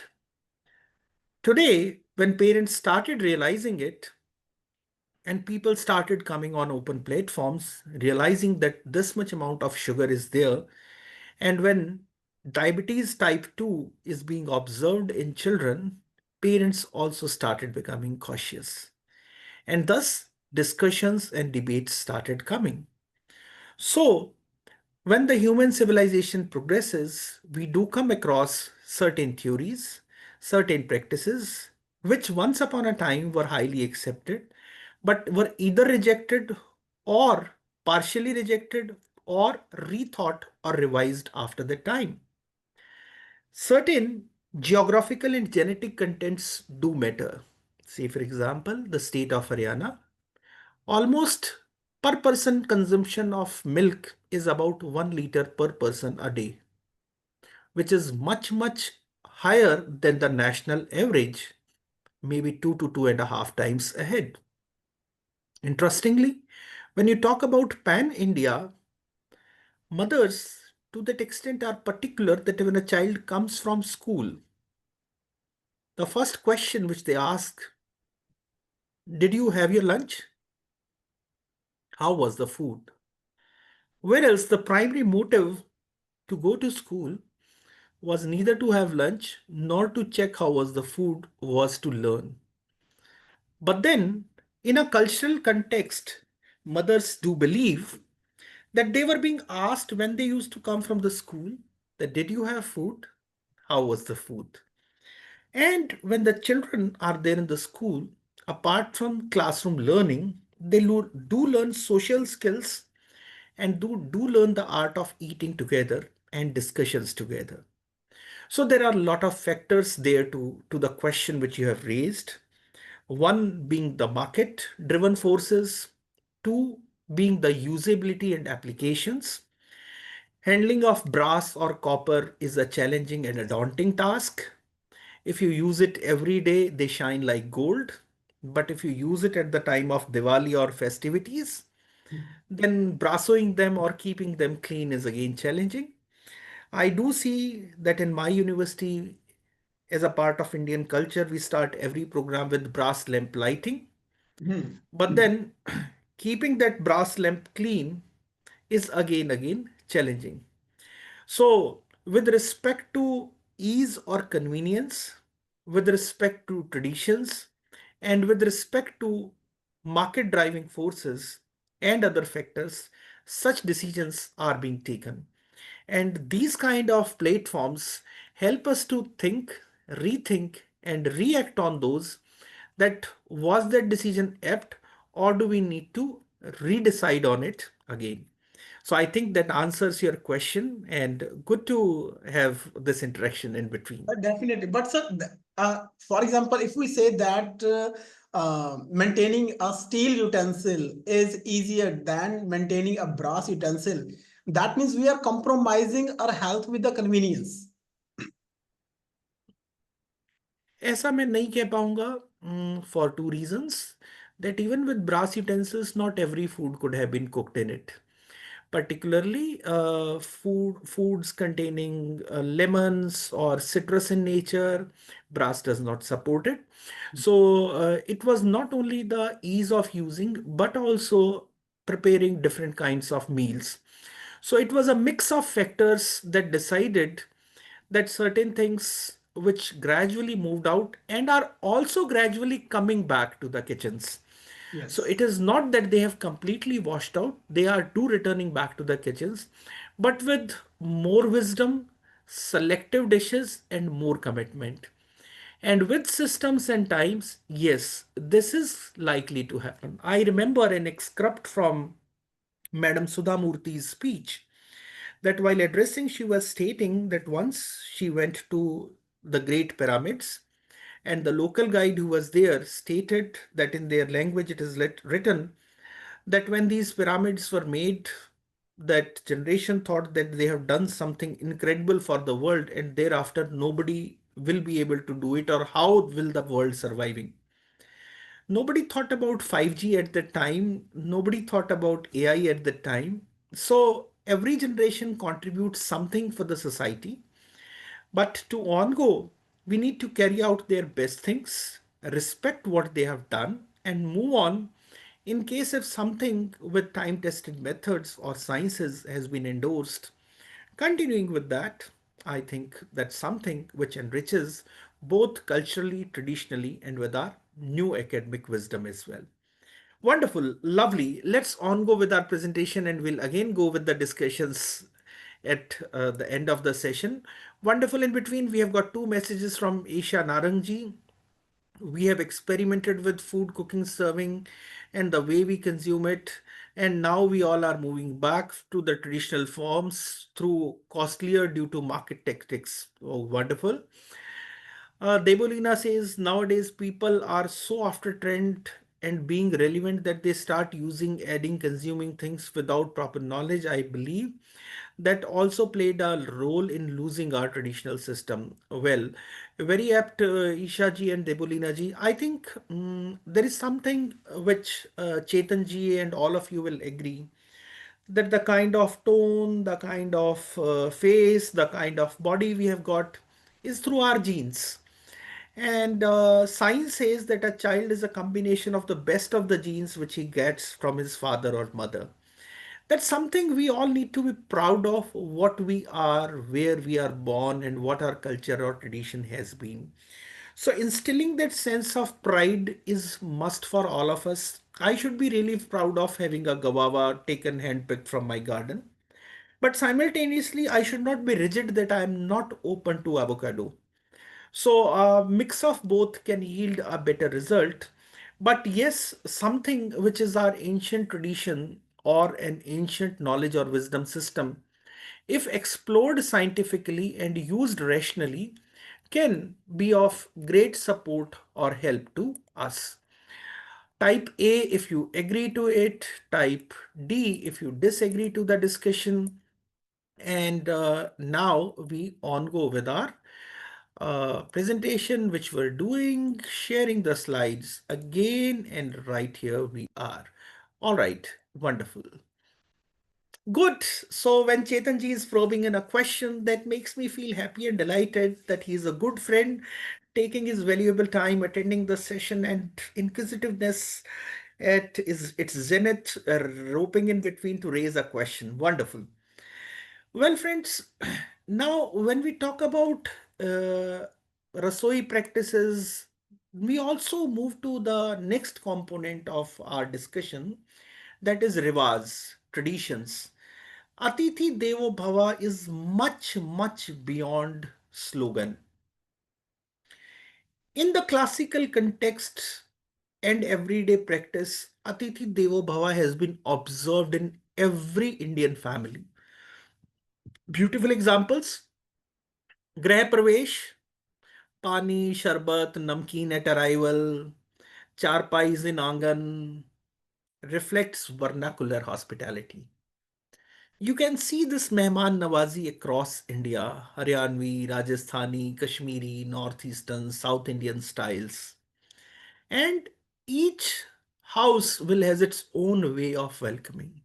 today, when parents started realizing it, and people started coming on open platforms, realizing that this much amount of sugar is there, and when diabetes type 2 is being observed in children, parents also started becoming cautious. And thus, discussions and debates started coming. So, when the human civilization progresses, we do come across certain theories, certain practices, which once upon a time were highly accepted, but were either rejected or partially rejected or rethought or revised after the time. Certain geographical and genetic contents do matter. Say, for example, the state of Haryana. Almost per person consumption of milk is about 1 liter per person a day, which is much, much higher than the national average, maybe 2 to 2.5 times ahead. Interestingly, when you talk about pan India, mothers to that extent are particular that when a child comes from school, the first question which they ask, did you have your lunch? How was the food? Whereas the primary motive to go to school was neither to have lunch nor to check how was the food, was to learn. But then, in a cultural context, mothers do believe that they were being asked when they used to come from the school that did you have food? How was the food? And when the children are there in the school, apart from classroom learning, they do learn social skills and do learn the art of eating together and discussions together. So there are a lot of factors there to the question which you have raised. One being the market driven forces, two being the usability and applications. Handling of brass or copper is a challenging and a daunting task. If you use it every day, they shine like gold. But if you use it at the time of Diwali or festivities, then brassoing them or keeping them clean is again challenging. I do see that in my university, as a part of Indian culture, we start every program with brass lamp lighting. Hmm. But then keeping that brass lamp clean is again challenging. So, with respect to ease or convenience, with respect to traditions, and with respect to market driving forces and other factors, such decisions are being taken. And these kind of platforms help us to think, rethink, and react on those that was that decision apt or do we need to redecide on it again. So I think that answers your question and good to have this interaction in between. Definitely. But sir, for example, if we say that maintaining a steel utensil is easier than maintaining a brass utensil, that means we are compromising our health with the convenience. ऐसा मैं नहीं कह पाऊंगा for two reasons that even with brass utensils not every food could have been cooked in it, particularly foods containing lemons or citrus in nature. Brass does not support it. So it was not only the ease of using but also preparing different kinds of meals. So it was a mix of factors that decided that certain things which gradually moved out and are also gradually coming back to the kitchens. So Yes. it is not that they have completely washed out, they are too returning back to the kitchens, but with more wisdom, selective dishes, and more commitment. And with systems and times, yes, this is likely to happen. I remember an excerpt from Madam Sudhamurthy's speech that while addressing, she was stating that once she went to the Great Pyramids, and the local guide who was there stated that in their language it is written that when these pyramids were made, that generation thought that they have done something incredible for the world and thereafter nobody will be able to do it, or how will the world surviving. Nobody thought about 5G at the time. Nobody thought about AI at the time. So every generation contributes something for the society. But to on go, we need to carry out their best things, respect what they have done, and move on in case if something with time tested methods or sciences has been endorsed. Continuing with that, I think that's something which enriches both culturally, traditionally, and with our new academic wisdom as well. Wonderful, lovely. Let's on go with our presentation and we'll again go with the discussions at the end of the session. Wonderful. In between, we have got two messages from Isha Narangji. We have experimented with food cooking, serving, and the way we consume it. And now we all are moving back to the traditional forms through costlier due to market tactics. Oh, wonderful. Debolina says nowadays people are so after trend and being relevant that they start using, adding, consuming things without proper knowledge. I believe that also played a role in losing our traditional system. Well, very apt, Isha ji and Debolina ji. I think there is something which Chetan ji and all of you will agree that the kind of tone, the kind of face, the kind of body we have got is through our genes. And science says that a child is a combination of the best of the genes which he gets from his father or mother. That's something we all need to be proud of what we are, where we are born, and what our culture or tradition has been. So, instilling that sense of pride is must for all of us. I should be really proud of having a guava taken handpicked from my garden. But simultaneously, I should not be rigid that I am not open to avocado. So a mix of both can yield a better result. But yes, something which is our ancient tradition or an ancient knowledge or wisdom system, if explored scientifically and used rationally, can be of great support or help to us. Type A if you agree to it, type D if you disagree to the discussion. And now we on go with our presentation which we're doing, sharing the slides again, and right here we are. All right, wonderful. Good. So when Chetanji is probing in a question, that makes me feel happy and delighted that he's a good friend, taking his valuable time, attending the session, and inquisitiveness at is its zenith, roping in between to raise a question. Wonderful. Well, friends, now when we talk about Rasoi practices, we also move to the next component of our discussion, that is riwaz, traditions. Atithi Devo Bhava is much, much beyond slogan. In the classical context and everyday practice, Atithi Devo Bhava has been observed in every Indian family. Beautiful examples: Grah Pravesh, Pani, Sharbat, Namkeen at arrival, Charpais in Angan reflects vernacular hospitality. You can see this Mehman Nawazi across India: Haryanvi, Rajasthani, Kashmiri, Northeastern, South Indian styles. And each house will has its own way of welcoming.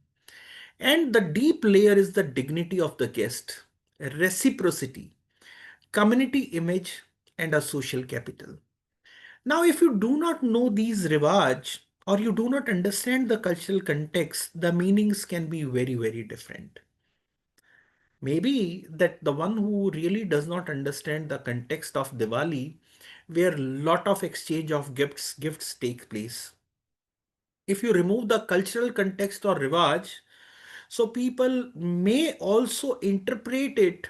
And the deep layer is the dignity of the guest, reciprocity, community image, and a social capital. Now, if you do not know these riwaj or you do not understand the cultural context, the meanings can be very, very different. Maybe that the one who really does not understand the context of Diwali, where lot of exchange of gifts take place. If you remove the cultural context or riwaj, so people may also interpret it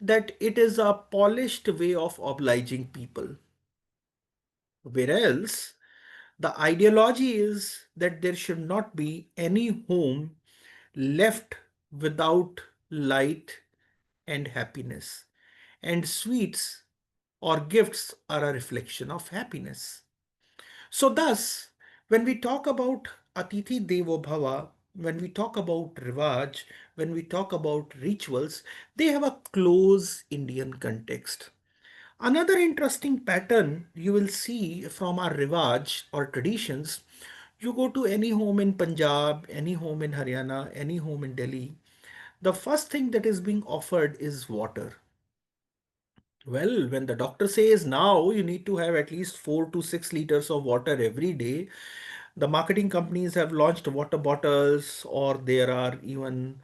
that it is a polished way of obliging people. Whereas the ideology is that there should not be any home left without light and happiness. And sweets or gifts are a reflection of happiness. So, thus, when we talk about Atithi Devo Bhava, when we talk about riwaj, when we talk about rituals, they have a close Indian context. Another interesting pattern you will see from our riwaj or traditions, you go to any home in Punjab, any home in Haryana, any home in Delhi, the first thing that is being offered is water. Well, when the doctor says now you need to have at least 4 to 6 liters of water every day, the marketing companies have launched water bottles, or there are even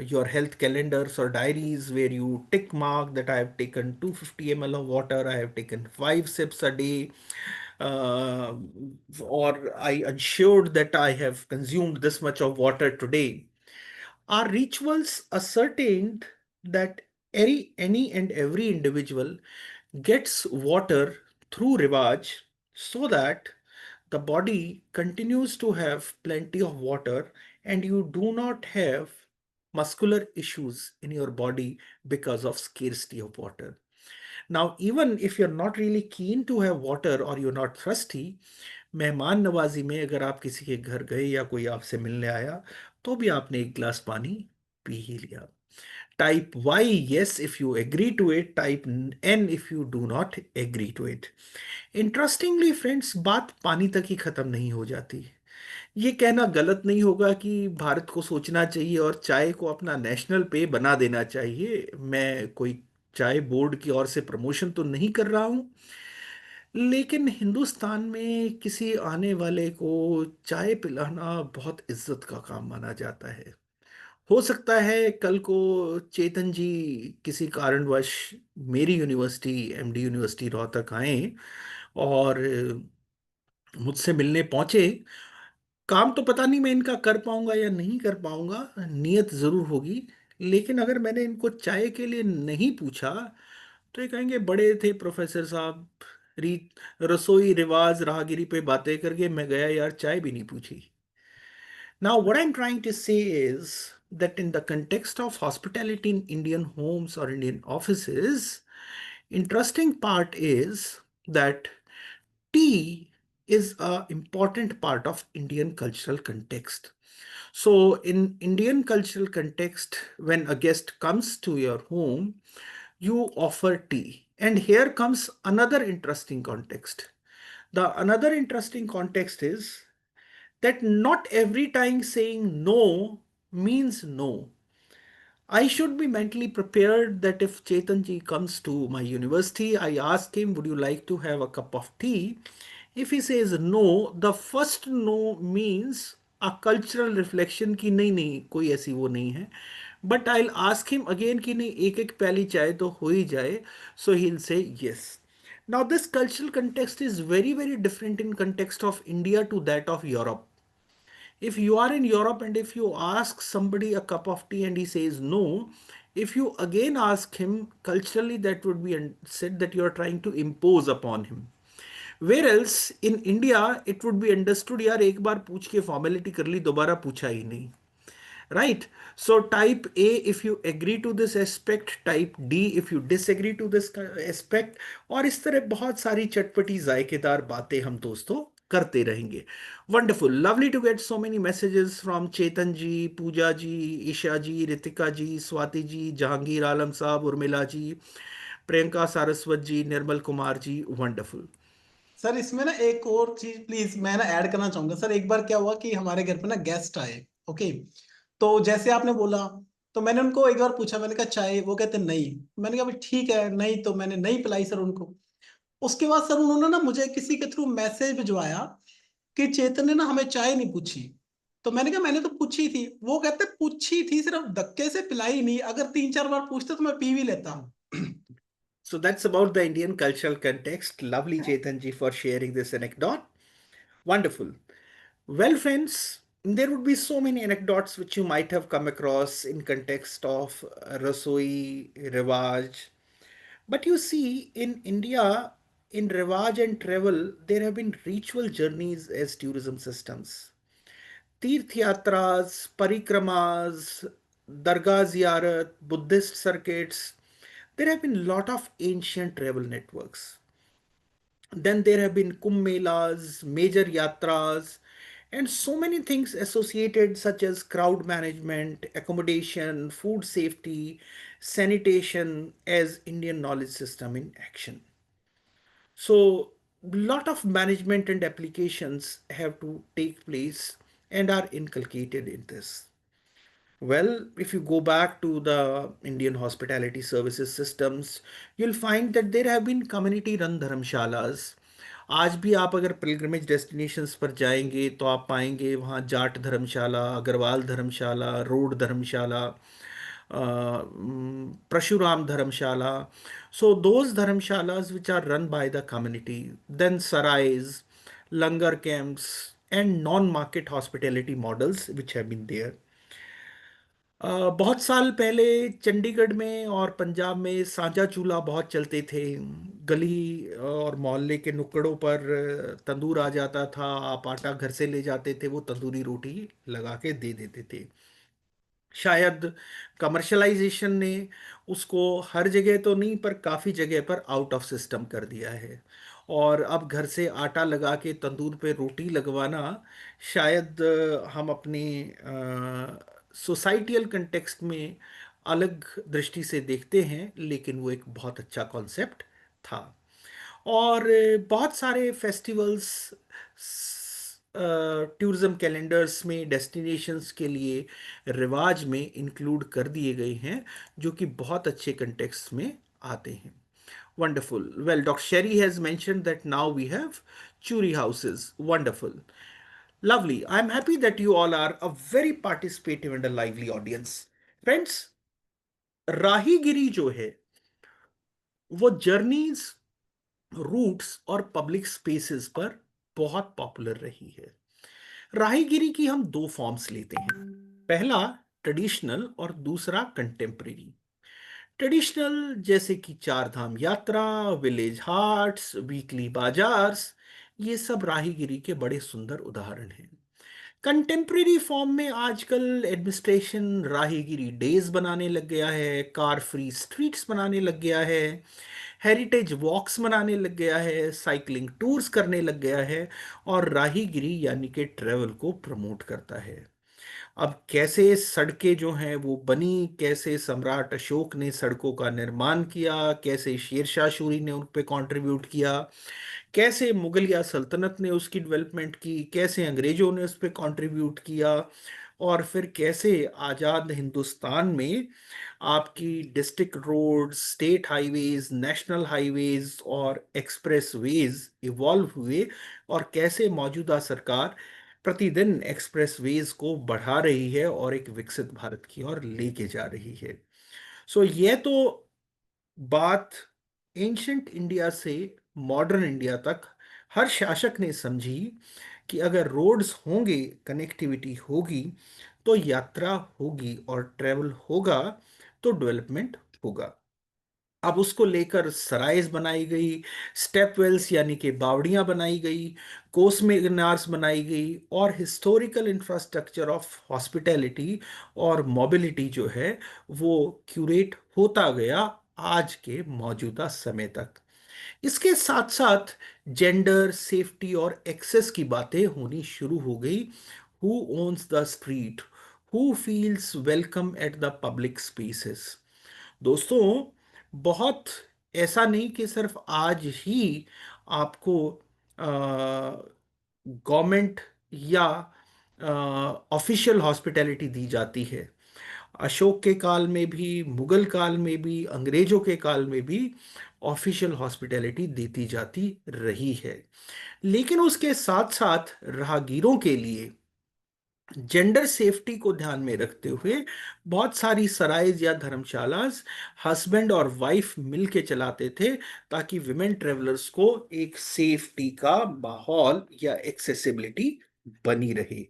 your health calendars or diaries where you tick mark that I have taken 250 ml of water, I have taken 5 sips a day, uh, or I ensured that I have consumed this much of water today. Our rituals ascertained that any and every individual gets water through riwaj so that the body continues to have plenty of water and you do not have muscular issues in your body because of scarcity of water. Now, even if you're not really keen to have water or you're not thirsty, मेहमान नवाजी में अगर आप किसी के घर गए या कोई आपसे मिलने आया तो भी आपने एक गिलास पानी पी ही लिया. Type Y yes if you agree to it, type N if you do not agree to it. Interestingly friends, बात पानी तक ही खत्म नहीं हो जाती. ये कहना गलत नहीं होगा कि भारत को सोचना चाहिए और चाय को अपना नेशनल पे बना देना चाहिए. मैं कोई चाय बोर्ड की ओर से प्रमोशन तो नहीं कर रहा हूं, लेकिन हिंदुस्तान में किसी आने वाले को चाय पिलाना बहुत इज्जत का काम माना जाता है. हो सकता है कल को चेतन जी किसी कारणवश मेरी यूनिवर्सिटी, एमडी यूनिवर्सिटी रोहतक आए और मुझसे मिलने पहुंचे. काम तो पता नहीं मैं इनका कर पाऊंगा या नहीं कर पाऊंगा, नियत जरूर होगी. लेकिन अगर मैंने इनको चाय के लिए नहीं पूछा तो ये कहेंगे बड़े थे प्रोफेसर साहब, रीत रसोई रिवाज राहगीरी पे बातें करके मैं गया यार, चाय भी नहीं पूछी. Now, what I'm trying to say is that in the context of hospitality in Indian homes or Indian offices, interesting part is that tea is an important part of Indian cultural context. So, in Indian cultural context, when a guest comes to your home, you offer tea. And here comes another interesting context. The another interesting context is that not every time saying no means no. I should be mentally prepared that if Chetanji comes to my university, I ask him, would you like to have a cup of tea? If he says no, the first no means a cultural reflection कि नहीं नहीं कोई ऐसी वो नहीं है. But I'll ask him again कि नहीं एक एक प्याली चाय तो हो ही जाए. So he'll say yes. Now this cultural context is very very different in context of India to that of Europe. If you are in Europe and if you ask somebody a cup of tea and he says no, if you again ask him, culturally that would be said that you are trying to impose upon him. Whereas in India, it would be understood यार एक बार पूछ के formality कर ली, दोबारा पूछा ही नहीं. Right? So type A if you agree to this aspect, type D if you disagree to this aspect. और इस तरह बहुत सारी चटपटी जायकेदार बातें हम दोस्तों करते रहेंगे. Wonderful, lovely to get so many messages from Chetan ji, Pooja ji, Isha ji, Ritika ji, Swati ji, Jahangir Alam साहब, उर्मिला जी, प्रियंका सारस्वत जी, निर्मल कुमार जी. Wonderful. सर इसमें ना एक और चीज प्लीज मैं ना ऐड करना चाहूंगा सर। एक बार क्या हुआ कि हमारे घर पे ना गेस्ट आए। ओके, तो जैसे आपने बोला, तो मैंने उनको एक बार पूछा, मैंने कहा चाय, वो कहते नहीं। मैंने कहा भाई ठीक है, नहीं तो मैंने नहीं पिलाई सर उनको। उसके बाद सर उन्होंने ना मुझे किसी के थ्रू मैसेज भिजवाया कि चेतन ने ना हमें चाय नहीं पूछी। तो मैंने कहा मैंने तो पूछी थी। वो कहते पूछी थी, सिर्फ धक्के से पिलाई नहीं, अगर 3-4 बार पूछते तो मैं पी भी लेता हूँ। So that's about the Indian cultural context. Lovely Chetan ji for sharing this anecdote. Wonderful. Well, friends, there would be so many anecdotes which you might have come across in context of Rasoi, Rivaj. But you see, in India, in Rivaj and travel, there have been ritual journeys as tourism systems. Tirth yatras, parikramas, dargah ziyarat, Buddhist circuits. There have been a lot of ancient travel networks. Then there have been Kumbh Melas, major yatras, and so many things associated, such as crowd management, accommodation, food safety, sanitation, as Indian knowledge system in action. So, lot of management and applications have to take place and are inculcated in this. Well, if you go back to the Indian hospitality services systems, you'll find that there have been community run धर्मशालास. आज भी आप अगर pilgrimage destinations पर जाएंगे तो आप पाएंगे वहाँ जाट धर्मशाला, अग्रवाल धर्मशाला, road Dharamshala, Prashuram Dharamshala. So those dharmshalas which are run by the community, then sarais, langar camps, and non-market hospitality models which have been there. बहुत साल पहले चंडीगढ़ में और पंजाब में सांझा चूल्हा बहुत चलते थे। गली और मोहल्ले के नुक्कड़ों पर तंदूर आ जाता था, आप आटा घर से ले जाते थे, वो तंदूरी रोटी लगा के दे देते थे। शायद कमर्शलाइजेशन ने उसको हर जगह तो नहीं पर काफ़ी जगह पर आउट ऑफ सिस्टम कर दिया है। और अब घर से आटा लगा के तंदूर पे रोटी लगवाना शायद हम अपने सोसाइटियल कंटेक्स्ट में अलग दृष्टि से देखते हैं, लेकिन वो एक बहुत अच्छा कॉन्सेप्ट था। और बहुत सारे फेस्टिवल्स टूरिज्म कैलेंडर्स में डेस्टिनेशंस के लिए रिवाज में इंक्लूड कर दिए गए हैं, जो कि बहुत अच्छे कंटेक्स्ट में आते हैं। Wonderful. Well, Dr. Sherry has mentioned that now we have Churi houses. Wonderful. Lovely. I'm happy that you all are a very participative and a lively audience. Friends, राहीगिरी जो है वो जर्नीज, रूट्स और public spaces पर बहुत popular रही है। राहीगिरी की हम दो फॉर्म्स लेते हैं, पहला ट्रेडिशनल और दूसरा कंटेम्प्रेरी। ट्रेडिशनल जैसे कि चार धाम यात्रा, विलेज हार्ट्स, वीकली बाजार्स, ये सब राहीगिरी के बड़े सुंदर उदाहरण हैं। कंटेम्प्रेरी फॉर्म में आजकल एडमिनिस्ट्रेशन राहीगिरी डेज बनाने लग गया है, कार फ्री स्ट्रीट्स बनाने लग गया है, हेरिटेज वॉक्स बनाने लग गया है, साइकिलिंग टूर्स करने लग गया है, और राहीगिरी यानी कि ट्रेवल को प्रमोट करता है। अब कैसे सड़कें जो हैं वो बनी, कैसे सम्राट अशोक ने सड़कों का निर्माण किया, कैसे शेरशाह सूरी ने उन पे कंट्रीब्यूट किया, कैसे मुगलिया सल्तनत ने उसकी डेवलपमेंट की, कैसे अंग्रेजों ने उस पर कंट्रीब्यूट किया, और फिर कैसे आज़ाद हिंदुस्तान में आपकी district road, state highways, national highways और एक्सप्रेसवेज इवॉल्व हुए, और कैसे मौजूदा सरकार प्रतिदिन एक्सप्रेसवेज को बढ़ा रही है और एक विकसित भारत की ओर लेके जा रही है। सो ये तो बात एंशंट इंडिया से मॉडर्न इंडिया तक हर शासक ने समझी कि अगर रोड्स होंगे, कनेक्टिविटी होगी, तो यात्रा होगी, और ट्रेवल होगा तो डेवलपमेंट होगा। अब उसको लेकर सराइज बनाई गई, स्टेप वेल्स यानी कि बावड़ियां बनाई गई, कोस मीनार्स बनाई गई, और हिस्टोरिकल इंफ्रास्ट्रक्चर ऑफ हॉस्पिटैलिटी और मोबिलिटी जो है वो क्यूरेट होता गया आज के मौजूदा समय तक। इसके साथ साथ जेंडर, सेफ्टी और एक्सेस की बातें होनी शुरू हो गई। Who owns the street, who feels welcome at the public spaces. दोस्तों, बहुत ऐसा नहीं कि सिर्फ आज ही आपको गवर्नमेंट या ऑफिशियल हॉस्पिटैलिटी दी जाती है। अशोक के काल में भी, मुगल काल में भी, अंग्रेजों के काल में भी ऑफिशियल हॉस्पिटैलिटी देती जाती रही है। लेकिन उसके साथ साथ राहगीरों के लिए जेंडर सेफ्टी को ध्यान में रखते हुए बहुत सारी सराइज या धर्मशालास हस्बैंड और वाइफ मिलके चलाते थे, ताकि विमेन ट्रेवलर्स को एक सेफ्टी का माहौल या एक्सेसिबिलिटी बनी रहे।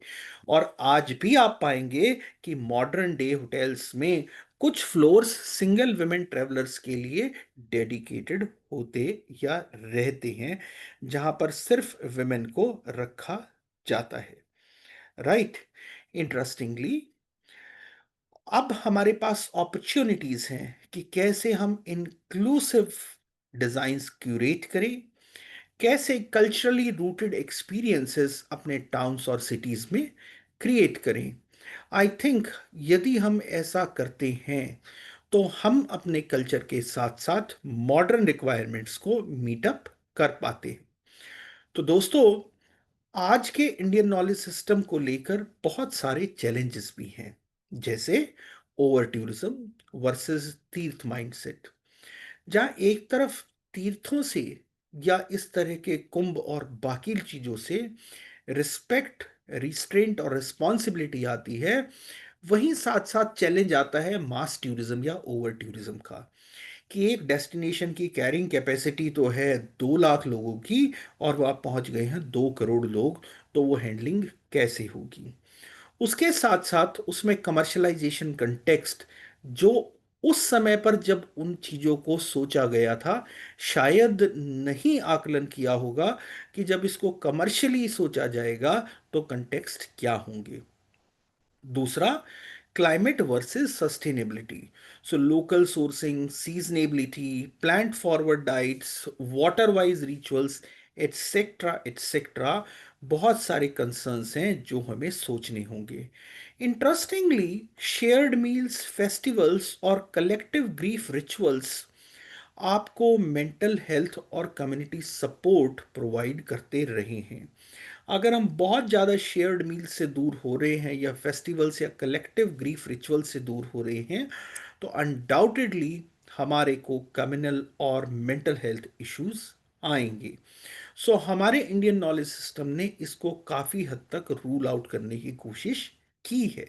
और आज भी आप पाएंगे कि मॉडर्न डे होटल्स में कुछ फ्लोर्स सिंगल विमेन ट्रेवलर्स के लिए डेडिकेटेड होते या रहते हैं, जहां पर सिर्फ विमेन को रखा जाता है। राइट। इंटरेस्टिंगली, अब हमारे पास अपॉर्चुनिटीज हैं कि कैसे हम इंक्लूसिव डिजाइन्स क्यूरेट करें, कैसे कल्चरली रूटेड एक्सपीरियंसेस अपने टाउन्स और सिटीज में क्रिएट करें। आई थिंक यदि हम ऐसा करते हैं तो हम अपने कल्चर के साथ साथ मॉडर्न रिक्वायरमेंट्स को मीटअप कर पाते हैं। तो दोस्तों, आज के इंडियन नॉलेज सिस्टम को लेकर बहुत सारे चैलेंजेस भी हैं, जैसे ओवर टूरिज्म वर्सेस तीर्थ माइंडसेट। जहाँ एक तरफ तीर्थों से या इस तरह के कुंभ और बाकी चीजों से रिस्पेक्ट, रिस्ट्रेंट और रिस्पॉन्सिबिलिटी आती है, वहीं साथ साथ चैलेंज आता है मास टूरिज्म या ओवर टूरिज्म का, कि एक डेस्टिनेशन की कैरिंग कैपेसिटी तो है 2 लाख लोगों की और वह पहुंच गए हैं 2 करोड़ लोग, तो वो हैंडलिंग कैसे होगी। उसके साथ साथ उसमें कमर्शलाइजेशन कंटेक्स्ट, जो उस समय पर जब उन चीजों को सोचा गया था शायद नहीं आकलन किया होगा कि जब इसको कमर्शियली सोचा जाएगा तो कंटेक्स्ट क्या होंगे। दूसरा, climate versus sustainability. So local sourcing, seasonability, plant forward diets, water wise rituals, etcetera etcetera, बहुत सारे कंसर्न्स हैं जो हमें सोचने होंगे। इंटरेस्टिंगली, शेयर्ड मील्स, फेस्टिवल्स और कलेक्टिव ग्रीफ रिचुअल्स आपको मेंटल हेल्थ और कम्युनिटी सपोर्ट प्रोवाइड करते रहे हैं। अगर हम बहुत ज़्यादा शेयर्ड मील से दूर हो रहे हैं या फेस्टिवल्स या कलेक्टिव ग्रीफ रिचुअल से दूर हो रहे हैं तो अनडाउटेडली हमारे को कम्युनल और मेंटल हेल्थ इश्यूज आएंगे। सो हमारे इंडियन नॉलेज सिस्टम ने इसको काफ़ी हद तक रूल आउट करने की कोशिश की है।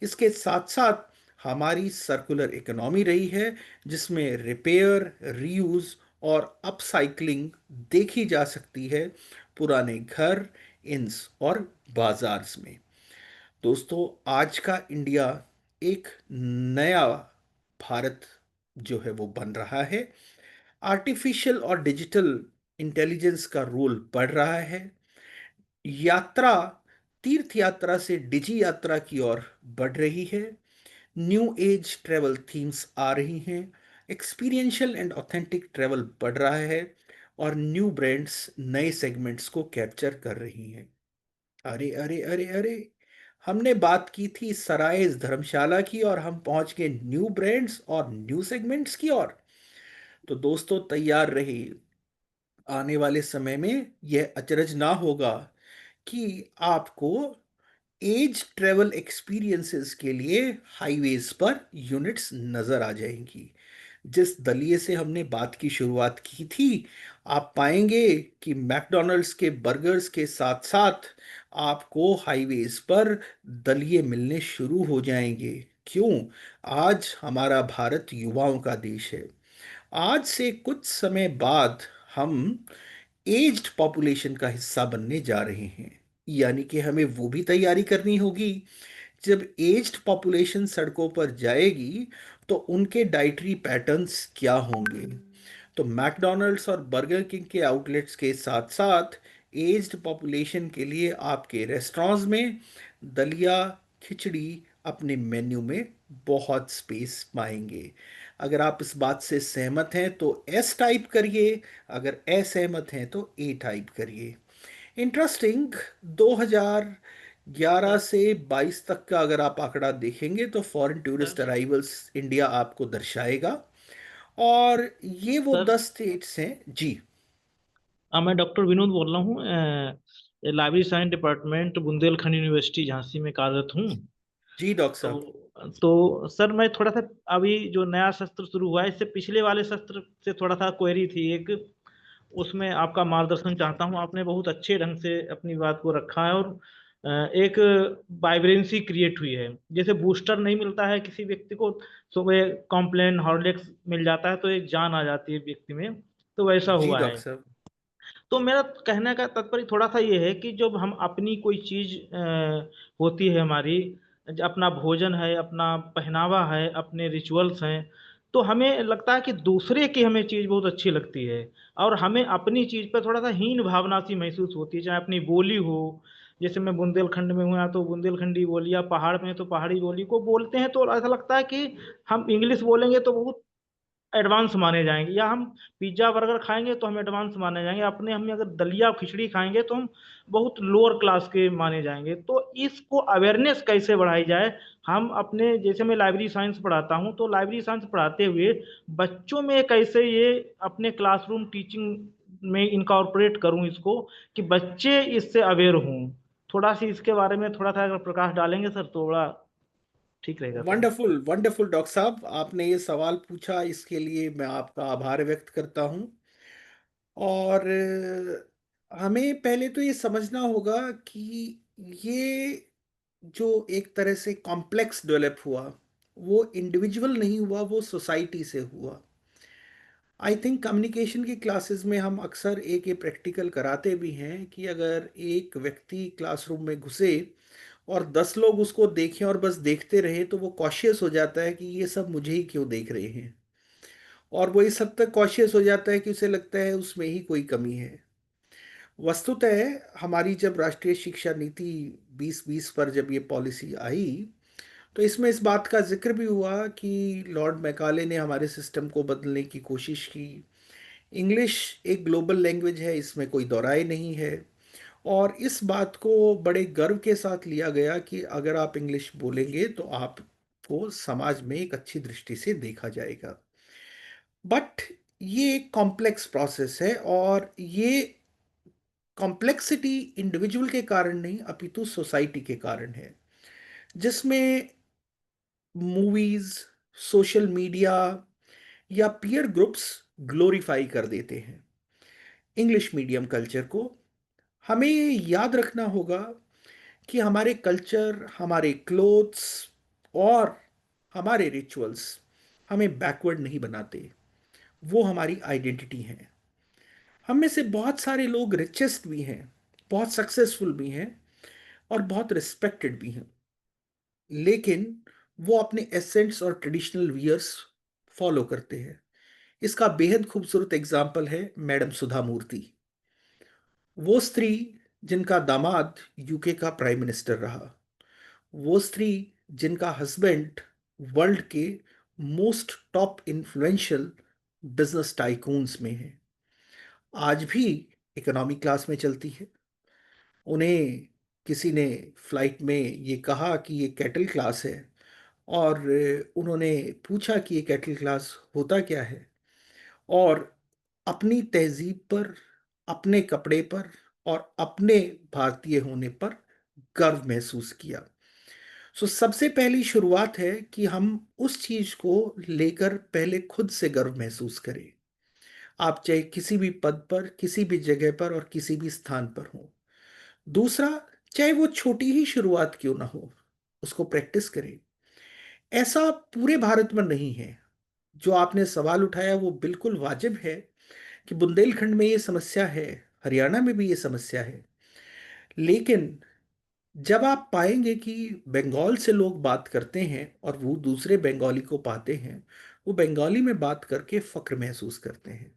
इसके साथ साथ हमारी सर्कुलर इकोनॉमी रही है, जिसमें रिपेयर, रीयूज और अपसाइकलिंग देखी जा सकती है पुराने घर, इंस और बाजार्स में। दोस्तों, आज का इंडिया एक नया भारत जो है वो बन रहा है। आर्टिफिशियल और डिजिटल इंटेलिजेंस का रोल बढ़ रहा है। यात्रा तीर्थ यात्रा से डिजी यात्रा की ओर बढ़ रही है। न्यू एज ट्रैवल थीम्स आ रही हैं। एक्सपीरियंशियल एंड ऑथेंटिक ट्रैवल बढ़ रहा है और न्यू ब्रांड्स नए सेगमेंट्स को कैप्चर कर रही हैं। अरे अरे अरे अरे, हमने बात की थी सराय धर्मशाला की और हम पहुंच गए न्यू ब्रांड्स और न्यू सेगमेंट्स की ओर। तो दोस्तों, तैयार रहिए, आने वाले समय में यह अचरज ना होगा कि आपको एज ट्रेवल एक्सपीरियंसेस के लिए हाईवेज पर यूनिट्स नजर आ जाएंगी। जिस दलिये से हमने बात की शुरुआत की थी, आप पाएंगे कि मैकडॉनल्ड्स के बर्गर्स के साथ साथ आपको हाईवेज पर दलिये मिलने शुरू हो जाएंगे। क्यों? आज हमारा भारत युवाओं का देश है। आज से कुछ समय बाद हम एज्ड पॉपुलेशन का हिस्सा बनने जा रहे हैं, यानी कि हमें वो भी तैयारी करनी होगी। जब एज्ड पॉपुलेशन सड़कों पर जाएगी तो उनके डाइटरी पैटर्न्स क्या होंगे। तो मैकडॉनल्ड्स और बर्गर किंग के आउटलेट्स के साथ साथ एज्ड पॉपुलेशन के लिए आपके रेस्टोरेंट्स में दलिया, खिचड़ी अपने मेन्यू में बहुत स्पेस पाएंगे। अगर आप इस बात से सहमत हैं तो एस टाइप करिए, अगर असहमत हैं तो ए टाइप करिए। इंटरेस्टिंग, 2011 सर से 22 तक का अगर आप आंकड़ा देखेंगे तो foreign tourist sir arrivals India आपको दर्शाएगा। और ये वो सर 10 स्टेट्स हैं जी। मैं डॉक्टर विनोद बोल रहा हूँ, library science department Bundelkhand university Jhansi में कार्यरत हूँ। जी डॉक्टर साहब। तो सर मैं थोड़ा सा, अभी जो नया सत्र शुरू हुआ है इससे पिछले वाले सत्र से थोड़ा सा क्वेरी थी एक, उसमें आपका मार्गदर्शन चाहता हूँ। आपने बहुत अच्छे ढंग से अपनी बात को रखा है और एक वाइब्रेंसी क्रिएट हुई है। जैसे बूस्टर नहीं मिलता है किसी व्यक्ति को, सुबह कॉम्प्लेन हॉर्लिक्स मिल जाता है तो एक जान आ जाती है व्यक्ति में, तो वैसा जी हुआ है। डॉक्टर साहब। तो मेरा कहने का तात्पर्य थोड़ा सा ये है कि जब हम अपनी कोई चीज होती है हमारी, अपना भोजन है, अपना पहनावा है, अपने रिचुअल्स हैं, तो हमें लगता है कि दूसरे की हमें चीज बहुत अच्छी लगती है और हमें अपनी चीज पर थोड़ा सा हीन भावना सी महसूस होती है। चाहे अपनी बोली हो, जैसे मैं बुंदेलखंड में हूँ यहाँ तो बुंदेलखंडी बोली, या पहाड़ में तो पहाड़ी बोली को बोलते हैं तो ऐसा लगता है कि हम इंग्लिश बोलेंगे तो बहुत एडवांस माने जाएंगे, या हम पिज्जा बर्गर खाएंगे तो हम एडवांस माने जाएंगे, अपने हम अगर दलिया खिचड़ी खाएंगे तो हम बहुत लोअर क्लास के माने जाएंगे। तो इसको अवेयरनेस कैसे बढ़ाई जाए? हम अपने, जैसे मैं लाइब्रेरी साइंस पढ़ाता हूँ, तो लाइब्रेरी साइंस पढ़ाते हुए बच्चों में कैसे ये अपने क्लासरूम टीचिंग में इनकॉर्पोरेट करूँ इसको, कि बच्चे इससे अवेयर हों। थोड़ा सी इसके बारे में थोड़ा सा अगर प्रकाश डालेंगे सर तो बड़ा ठीक रहेगा सर। वंडरफुल वंडरफुल डॉक्टर साहब, आपने ये सवाल पूछा, इसके लिए मैं आपका आभार व्यक्त करता हूँ। और हमें पहले तो ये समझना होगा कि ये जो एक तरह से कॉम्प्लेक्स डेवलप हुआ, वो इंडिविजुअल नहीं हुआ, वो सोसाइटी से हुआ। आई थिंक कम्युनिकेशन की क्लासेस में हम अक्सर एक ये प्रैक्टिकल कराते भी हैं कि अगर एक व्यक्ति क्लासरूम में घुसे और 10 लोग उसको देखें और बस देखते रहे, तो वो कॉशियस हो जाता है कि ये सब मुझे ही क्यों देख रहे हैं। और वो इस हद तक कॉशियस हो जाता है कि उसे लगता है उसमें ही कोई कमी है। वस्तुतः हमारी जब राष्ट्रीय शिक्षा नीति 2020 पर जब ये पॉलिसी आई, तो इसमें इस बात का जिक्र भी हुआ कि लॉर्ड मैकाले ने हमारे सिस्टम को बदलने की कोशिश की। इंग्लिश एक ग्लोबल लैंग्वेज है, इसमें कोई दोहराए नहीं है। और इस बात को बड़े गर्व के साथ लिया गया कि अगर आप इंग्लिश बोलेंगे तो आपको समाज में एक अच्छी दृष्टि से देखा जाएगा। बट ये एक कॉम्प्लेक्स प्रोसेस है, और ये कॉम्प्लेक्सिटी इंडिविजुअल के कारण नहीं अपितु सोसाइटी के कारण है, जिसमें मूवीज, सोशल मीडिया या पीयर ग्रुप्स ग्लोरीफाई कर देते हैं इंग्लिश मीडियम कल्चर को। हमें ये याद रखना होगा कि हमारे कल्चर, हमारे क्लोथ्स और हमारे रिचुअल्स हमें बैकवर्ड नहीं बनाते, वो हमारी आइडेंटिटी है। हम में से बहुत सारे लोग रिचेस्ट भी हैं, बहुत सक्सेसफुल भी हैं और बहुत रिस्पेक्टेड भी हैं, लेकिन वो अपने एसेंट्स और ट्रेडिशनल वियर्स फॉलो करते हैं। इसका बेहद खूबसूरत एग्जाम्पल है मैडम सुधा मूर्ति, वो स्त्री जिनका दामाद यूके का प्राइम मिनिस्टर रहा, वो स्त्री जिनका हस्बैंड वर्ल्ड के most top influential business tycoons में है, आज भी इकोनॉमी क्लास में चलती है। उन्हें किसी ने फ्लाइट में ये कहा कि ये कैटल क्लास है, और उन्होंने पूछा कि ये कैटल क्लास होता क्या है, और अपनी तहजीब पर, अपने कपड़े पर और अपने भारतीय होने पर गर्व महसूस किया। सो सबसे पहली शुरुआत है कि हम उस चीज को लेकर पहले खुद से गर्व महसूस करें। आप चाहे किसी भी पद पर, किसी भी जगह पर और किसी भी स्थान पर हो। दूसरा, चाहे वो छोटी ही शुरुआत क्यों ना हो, उसको प्रैक्टिस करें। ऐसा पूरे भारत में नहीं है। जो आपने सवाल उठाया वो बिल्कुल वाजिब है कि बुंदेलखंड में ये समस्या है, हरियाणा में भी ये समस्या है। लेकिन जब आप पाएंगे कि बंगाल से लोग बात करते हैं और वो दूसरे बंगाली को पाते हैं, वो बंगाली में बात करके फक्र महसूस करते हैं।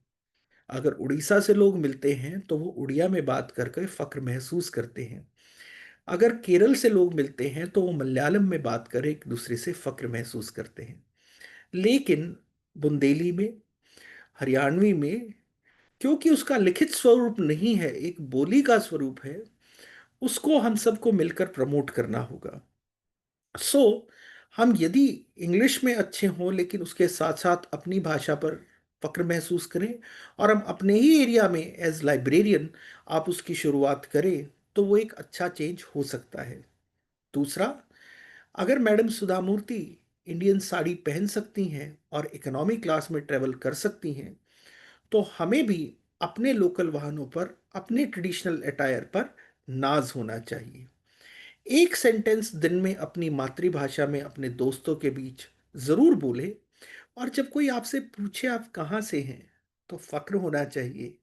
अगर उड़ीसा से लोग मिलते हैं तो वो उड़िया में बात करके फक्र महसूस करते हैं। अगर केरल से लोग मिलते हैं तो वो मलयालम में बात कर एक दूसरे से फक्र महसूस करते हैं। लेकिन बुंदेली में, हरियाणवी में, क्योंकि उसका लिखित स्वरूप नहीं है, एक बोली का स्वरूप है, उसको हम सबको मिलकर प्रमोट करना होगा। सो हम यदि इंग्लिश में अच्छे हों लेकिन उसके साथ साथ अपनी भाषा पर फक्र महसूस करें, और हम अपने ही एरिया में एज लाइब्रेरियन आप उसकी शुरुआत करें, तो वो एक अच्छा चेंज हो सकता है। दूसरा, अगर मैडम सुधा मूर्ति इंडियन साड़ी पहन सकती हैं और इकोनॉमी क्लास में ट्रेवल कर सकती हैं, तो हमें भी अपने लोकल वाहनों पर, अपने ट्रेडिशनल अटायर पर नाज होना चाहिए। एक सेंटेंस दिन में अपनी मातृभाषा में अपने दोस्तों के बीच जरूर बोले, और जब कोई आपसे पूछे आप कहाँ से हैं, तो फक्र होना चाहिए,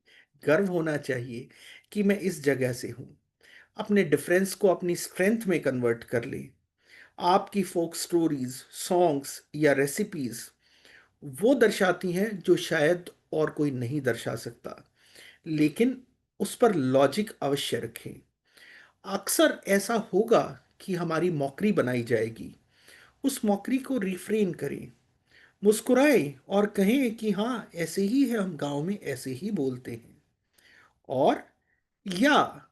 गर्व होना चाहिए कि मैं इस जगह से हूँ। अपने डिफरेंस को अपनी स्ट्रेंथ में कन्वर्ट कर ले। आपकी फोक स्टोरीज, सॉन्ग्स या रेसिपीज वो दर्शाती हैं जो शायद और कोई नहीं दर्शा सकता, लेकिन उस पर लॉजिक अवश्य रखें। अक्सर ऐसा होगा कि हमारी मॉकरी बनाई जाएगी, उस मॉकरी को रिफ्रेन करें। मुस्कुराएं और कहें कि हाँ ऐसे ही है, हम गांव में ऐसे ही बोलते हैं। और या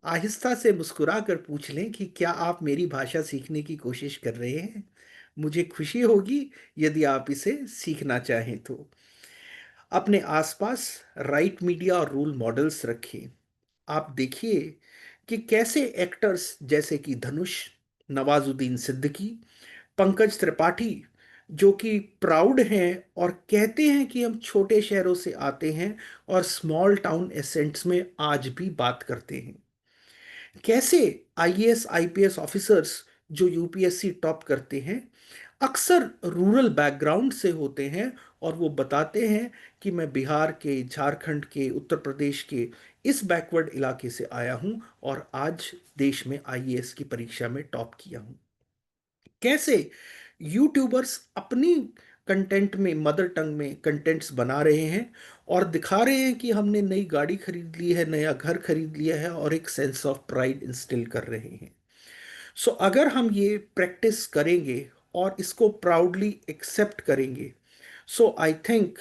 आहिस्ता से मुस्कुरा कर पूछ लें कि क्या आप मेरी भाषा सीखने की कोशिश कर रहे हैं। मुझे खुशी होगी यदि आप इसे सीखना चाहें तो। अपने आसपास राइट मीडिया और रोल मॉडल्स रखें। आप देखिए कि कैसे एक्टर्स जैसे कि धनुष, नवाजुद्दीन सिद्दीकी, पंकज त्रिपाठी, जो कि प्राउड हैं और कहते हैं कि हम छोटे शहरों से आते हैं और स्मॉल टाउन एसेंट्स में आज भी बात करते हैं। कैसे आईएएस आईपीएस ऑफिसर्स जो यूपीएससी टॉप करते हैं अक्सर रूरल बैकग्राउंड से होते हैं और वो बताते हैं कि मैं बिहार के, झारखंड के, उत्तर प्रदेश के इस बैकवर्ड इलाके से आया हूं और आज देश में आईएएस की परीक्षा में टॉप किया हूं। कैसे यूट्यूबर्स अपनी कंटेंट में, मदर टंग में कंटेंट्स बना रहे हैं और दिखा रहे हैं कि हमने नई गाड़ी खरीद ली है, नया घर खरीद लिया है और एक सेंस ऑफ प्राइड इंस्टिल कर रहे हैं। सो अगर हम ये प्रैक्टिस करेंगे और इसको प्राउडली एक्सेप्ट करेंगे, सो आई थिंक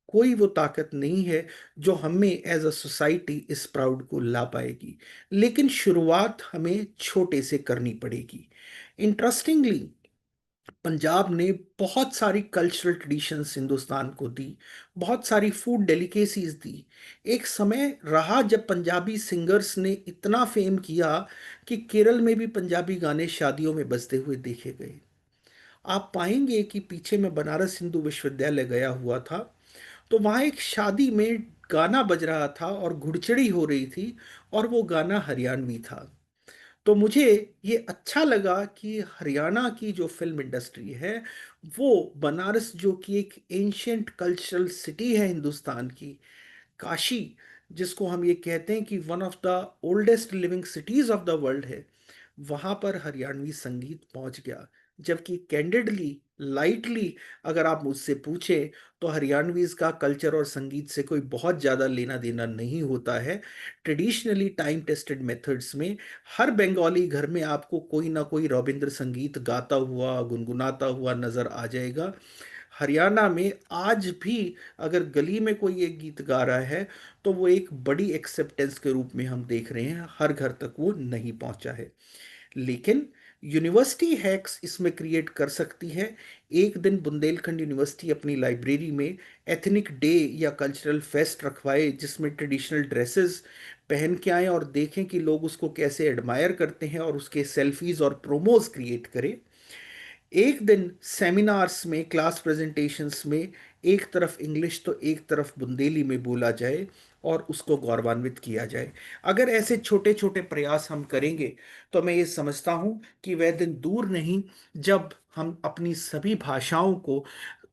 कोई वो ताकत नहीं है जो हमें एज अ सोसाइटी इस प्राउड को ला पाएगी। लेकिन शुरुआत हमें छोटे से करनी पड़ेगी। इंटरेस्टिंगली पंजाब ने बहुत सारी कल्चरल ट्रेडिशंस हिंदुस्तान को दी, बहुत सारी फूड डेलिकेसीज दी। एक समय रहा जब पंजाबी सिंगर्स ने इतना फेम किया कि केरल में भी पंजाबी गाने शादियों में बजते हुए देखे गए। आप पाएंगे कि पीछे मैं बनारस हिंदू विश्वविद्यालय गया हुआ था, तो वहाँ एक शादी में गाना बज रहा था और घुड़चड़ी हो रही थी और वो गाना हरियाणवी था। तो मुझे ये अच्छा लगा कि हरियाणा की जो फिल्म इंडस्ट्री है वो बनारस, जो कि एक एंशियंट कल्चरल सिटी है हिंदुस्तान की, काशी, जिसको हम ये कहते हैं कि one of the oldest living cities of the world है, वहां पर हरियाणवी संगीत पहुंच गया। जबकि कैंडिडली, लाइटली अगर आप मुझसे पूछें तो हरियाणवीज का कल्चर और संगीत से कोई बहुत ज़्यादा लेना देना नहीं होता है। ट्रेडिशनली टाइम टेस्टेड मेथड्स में हर बंगाली घर में आपको कोई ना कोई रविंद्र संगीत गाता हुआ, गुनगुनाता हुआ नजर आ जाएगा। हरियाणा में आज भी अगर गली में कोई एक गीत गा रहा है तो वो एक बड़ी एक्सेप्टेंस के रूप में हम देख रहे हैं, हर घर तक वो नहीं पहुंचा है। लेकिन यूनिवर्सिटी हैक्स इसमें क्रिएट कर सकती है। एक दिन बुंदेलखंड यूनिवर्सिटी अपनी लाइब्रेरी में एथनिक डे या कल्चरल फेस्ट रखवाए, जिसमें ट्रेडिशनल ड्रेसेस पहन के आए और देखें कि लोग उसको कैसे एडमायर करते हैं और उसके सेल्फीज और प्रोमोज क्रिएट करें। एक दिन सेमिनार्स में, क्लास प्रेजेंटेशंस में एक तरफ इंग्लिश तो एक तरफ बुंदेली में बोला जाए और उसको गौरवान्वित किया जाए। अगर ऐसे छोटे छोटे प्रयास हम करेंगे तो मैं ये समझता हूँ कि वह दिन दूर नहीं जब हम अपनी सभी भाषाओं को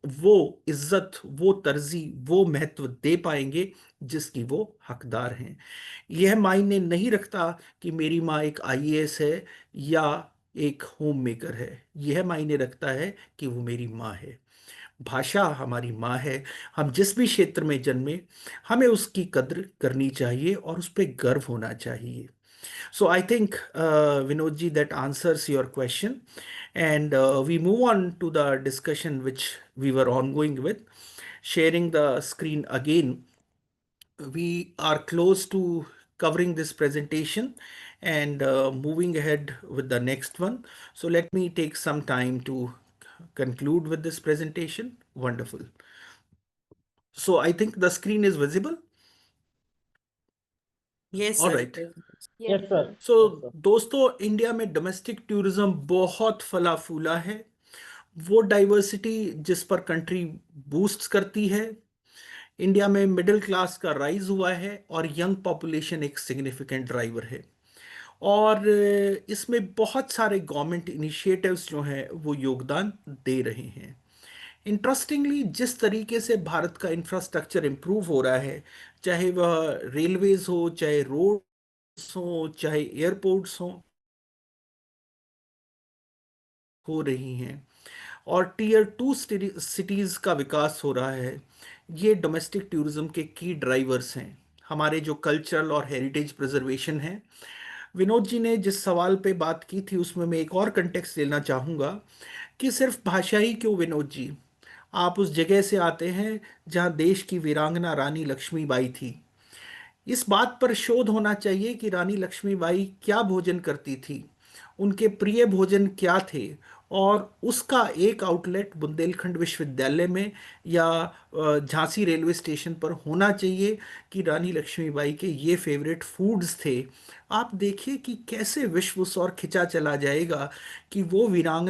वो इज्जत, वो तरजीह, वो महत्व दे पाएंगे जिसकी वो हकदार हैं। यह मायने नहीं रखता कि मेरी माँ एक आईएएस है या एक होम मेकर है, यह मायने रखता है कि वो मेरी माँ है। भाषा हमारी माँ है। हम जिस भी क्षेत्र में जन्मे, हमें उसकी कद्र करनी चाहिए और उस पर गर्व होना चाहिए। So I think, Vinodji, that answers your question. And we move on to the discussion which we were ongoing with. Sharing the screen again, we are close to covering this presentation and moving ahead with the next one. So let me take some time to conclude with this presentation. Wonderful. So I think the screen is visible. Yes, All sir, right. it is. Yes Yes. Sir. So दोस्तों, India में domestic tourism बहुत फला फूला है। वो diversity जिस पर country boost करती है। इंडिया में मिडिल क्लास का राइज हुआ है और यंग पॉपुलेशन एक सिग्निफिकेंट ड्राइवर है। और इसमें बहुत सारे गवर्नमेंट इनिशिएटिव्स जो हैं वो योगदान दे रहे हैं। इंटरेस्टिंगली, जिस तरीके से भारत का इंफ्रास्ट्रक्चर इम्प्रूव हो रहा है, चाहे वह रेलवेज हो, चाहे रोड्स हो, चाहे एयरपोर्ट्स हो रही हैं और टीयर टू सिटीज का विकास हो रहा है, ये डोमेस्टिक टूरिज्म के की ड्राइवर्स हैं। हमारे जो कल्चरल और हेरिटेज प्रिजर्वेशन है, विनोद जी ने जिस सवाल पे बात की थी उसमें मैं एक और कंटेक्स्ट देना चाहूँगा कि सिर्फ भाषा ही क्यों विनोद जी, आप उस जगह से आते हैं जहां देश की वीरांगना रानी लक्ष्मीबाई थी। इस बात पर शोध होना चाहिए कि रानी लक्ष्मीबाई क्या भोजन करती थी, उनके प्रिय भोजन क्या थे, और उसका एक आउटलेट बुंदेलखंड विश्वविद्यालय में या झांसी रेलवे स्टेशन पर होना चाहिए कि रानी लक्ष्मीबाई के ये फेवरेट फूड्स थे। आप देखिए कि कैसे विश्व उस और खिंचा चला जाएगा कि वो वीरांगना